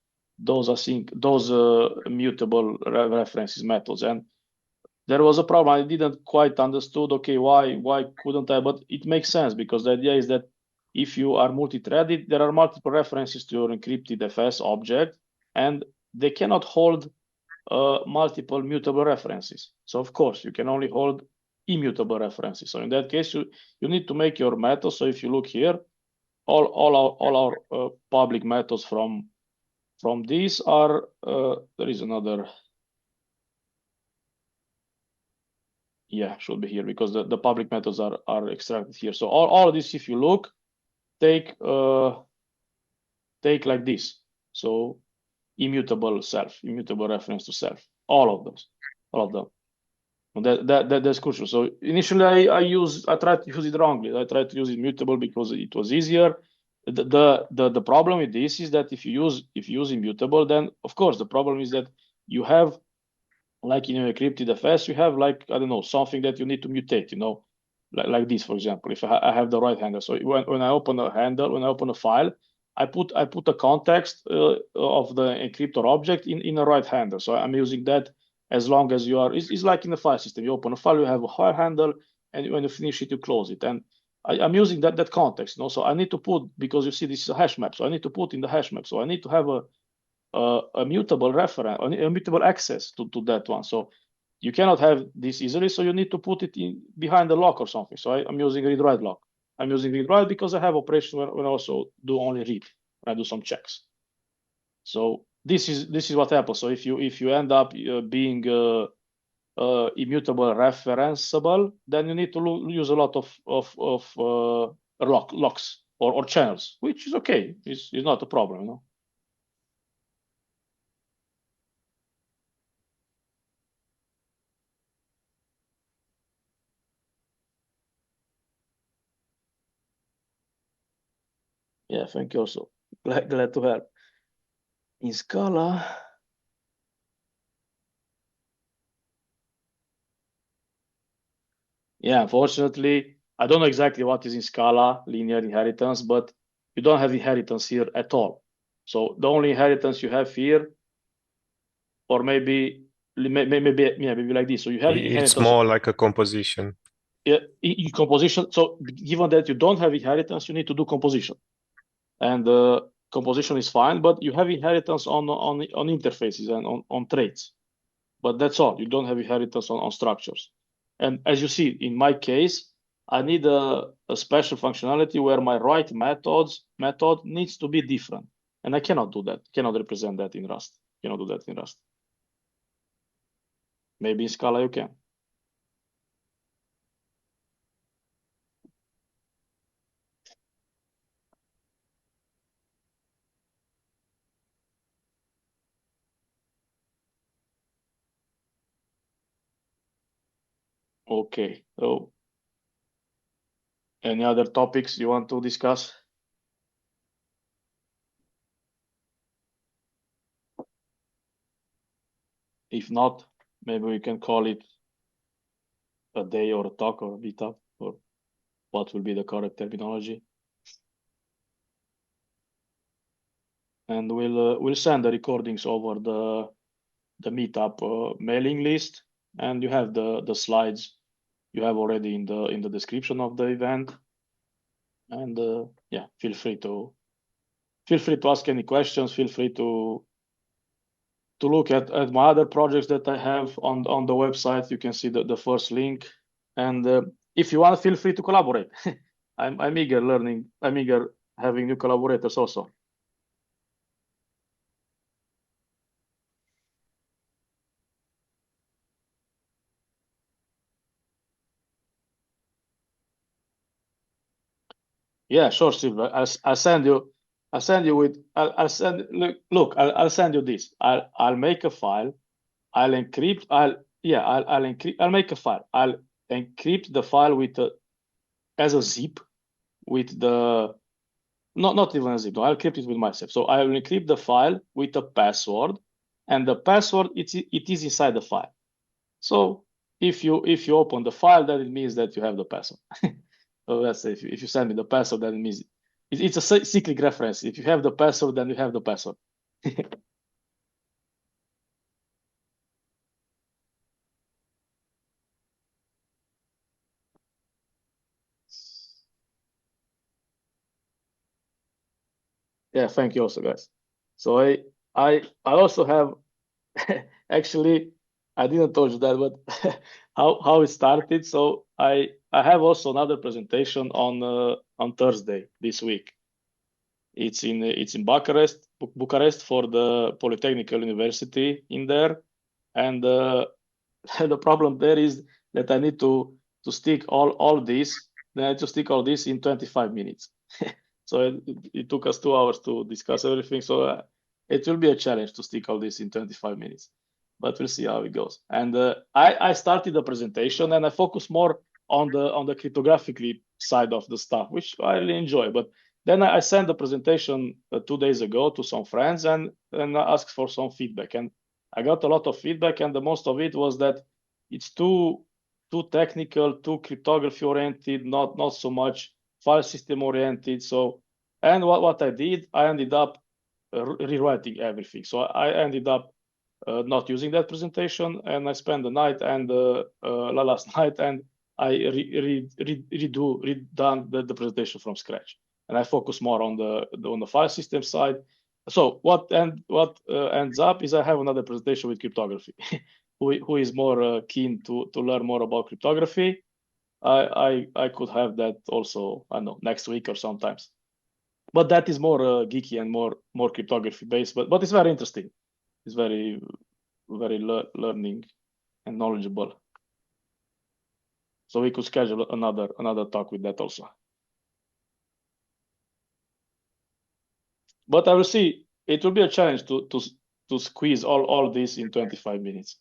mutable references methods, and there was a problem. I didn't quite understood. Okay, why couldn't I? But it makes sense because the idea is that if you are multi-threaded, there are multiple references to your encrypted FS object, and they cannot hold multiple mutable references. So of course you can only hold immutable references. So in that case, you need to make your method. So if you look here, all our public methods from these are there is another, yeah, should be here because the public methods are extracted here. So all of this, if you look, take like this. So immutable self, immutable reference to self, all of them. That's crucial. So initially I tried to use it wrongly. I tried to use it mutable because it was easier. The problem with this is that if you use immutable, then of course the problem is that you have, like in your encrypted FS, you have, like, I don't know, something that you need to mutate, like this, for example. If I have the right handle, so when I open a handle, when I open a file, I put a context of the encryptor object in a right handle. So I'm using that as long as you are. It's like in the file system. You open a file, you have a file handle, and when you finish it, you close it. And I'm using that context. So I need to put, because you see this is a hash map, so I need to put in the hash map. So I need to have a mutable reference, a mutable access to that one. So you cannot have this easily. So you need to put it in behind the lock or something. So I'm using read-write lock. I'm using read-write because I have operations when I also do only read, when I do some checks. So this is what happens. So if you end up being immutable referenceable, then you need to use a lot of locks or channels, which is okay. It's not a problem, Yeah, thank you also. Glad to help. In Scala, yeah, unfortunately, I don't know exactly what is in Scala linear inheritance, but you don't have inheritance here at all. So the only inheritance you have here, or maybe like this. So you have It's inheritance. more like a composition. Yeah, composition. So given that you don't have inheritance, you need to do composition, and composition is fine. But you have inheritance on interfaces and on traits. But that's all. You don't have inheritance on structures. And as you see, in my case, I need a special functionality where my write method needs to be different. And I cannot do that. Cannot represent that in Rust. Cannot do that in Rust. Maybe in Scala you can. Okay. So any other topics you want to discuss? If not, maybe we can call it a day or a talk or a meetup, or what will be the correct terminology. And we'll send the recordings over the Meetup mailing list, and you have the slides you have already in the description of the event. And yeah, feel free to ask any questions. Feel free to look at my other projects that I have on the website. You can see the first link. And if you want, feel free to collaborate. I'm eager learning. I'm eager having new collaborators also. Yeah, sure, Silver. I'll send you. I'll send you with. I'll send. Look. I'll send you this. I'll make a file. I'll encrypt. I'll encrypt. I'll make a file. I'll encrypt the file with as a zip with the not even a zip. No, I'll encrypt it with myself. So I will encrypt the file with a password, and the password it is inside the file. So if you open the file, then it means that you have the password. So let's say if you send me the password, then it means it's a cyclic reference. If you have the password, then you have the password. Yeah, thank you also, guys. So I also have actually I didn't told you that, but how it started. So I have also another presentation on Thursday this week. It's in Bucharest for the Polytechnical University in there, and the problem there is that I need to stick all this. Then I need to stick all this in 25 minutes. So it took us 2 hours to discuss everything. So it will be a challenge to stick all this in 25 minutes, but we'll see how it goes. And I started the presentation and I focus more on the cryptographically side of the stuff, which I really enjoy. But then I sent the presentation 2 days ago to some friends and I asked for some feedback. And I got a lot of feedback, and the most of it was that it's too technical, too cryptography oriented, not so much file system oriented. So, and what I did, I ended up rewriting everything. So I ended up not using that presentation, and I spent the night and last night, and I redone the presentation from scratch, and I focus more on the file system side. So what ends up is I have another presentation with cryptography. Who is more keen to learn more about cryptography? I could have that also. I don't know, next week or sometimes. But that is more geeky and more cryptography based. But it's very interesting. It's very learning and knowledgeable. So we could schedule another talk with that also. But I will see. It will be a challenge to squeeze all this in 25 minutes.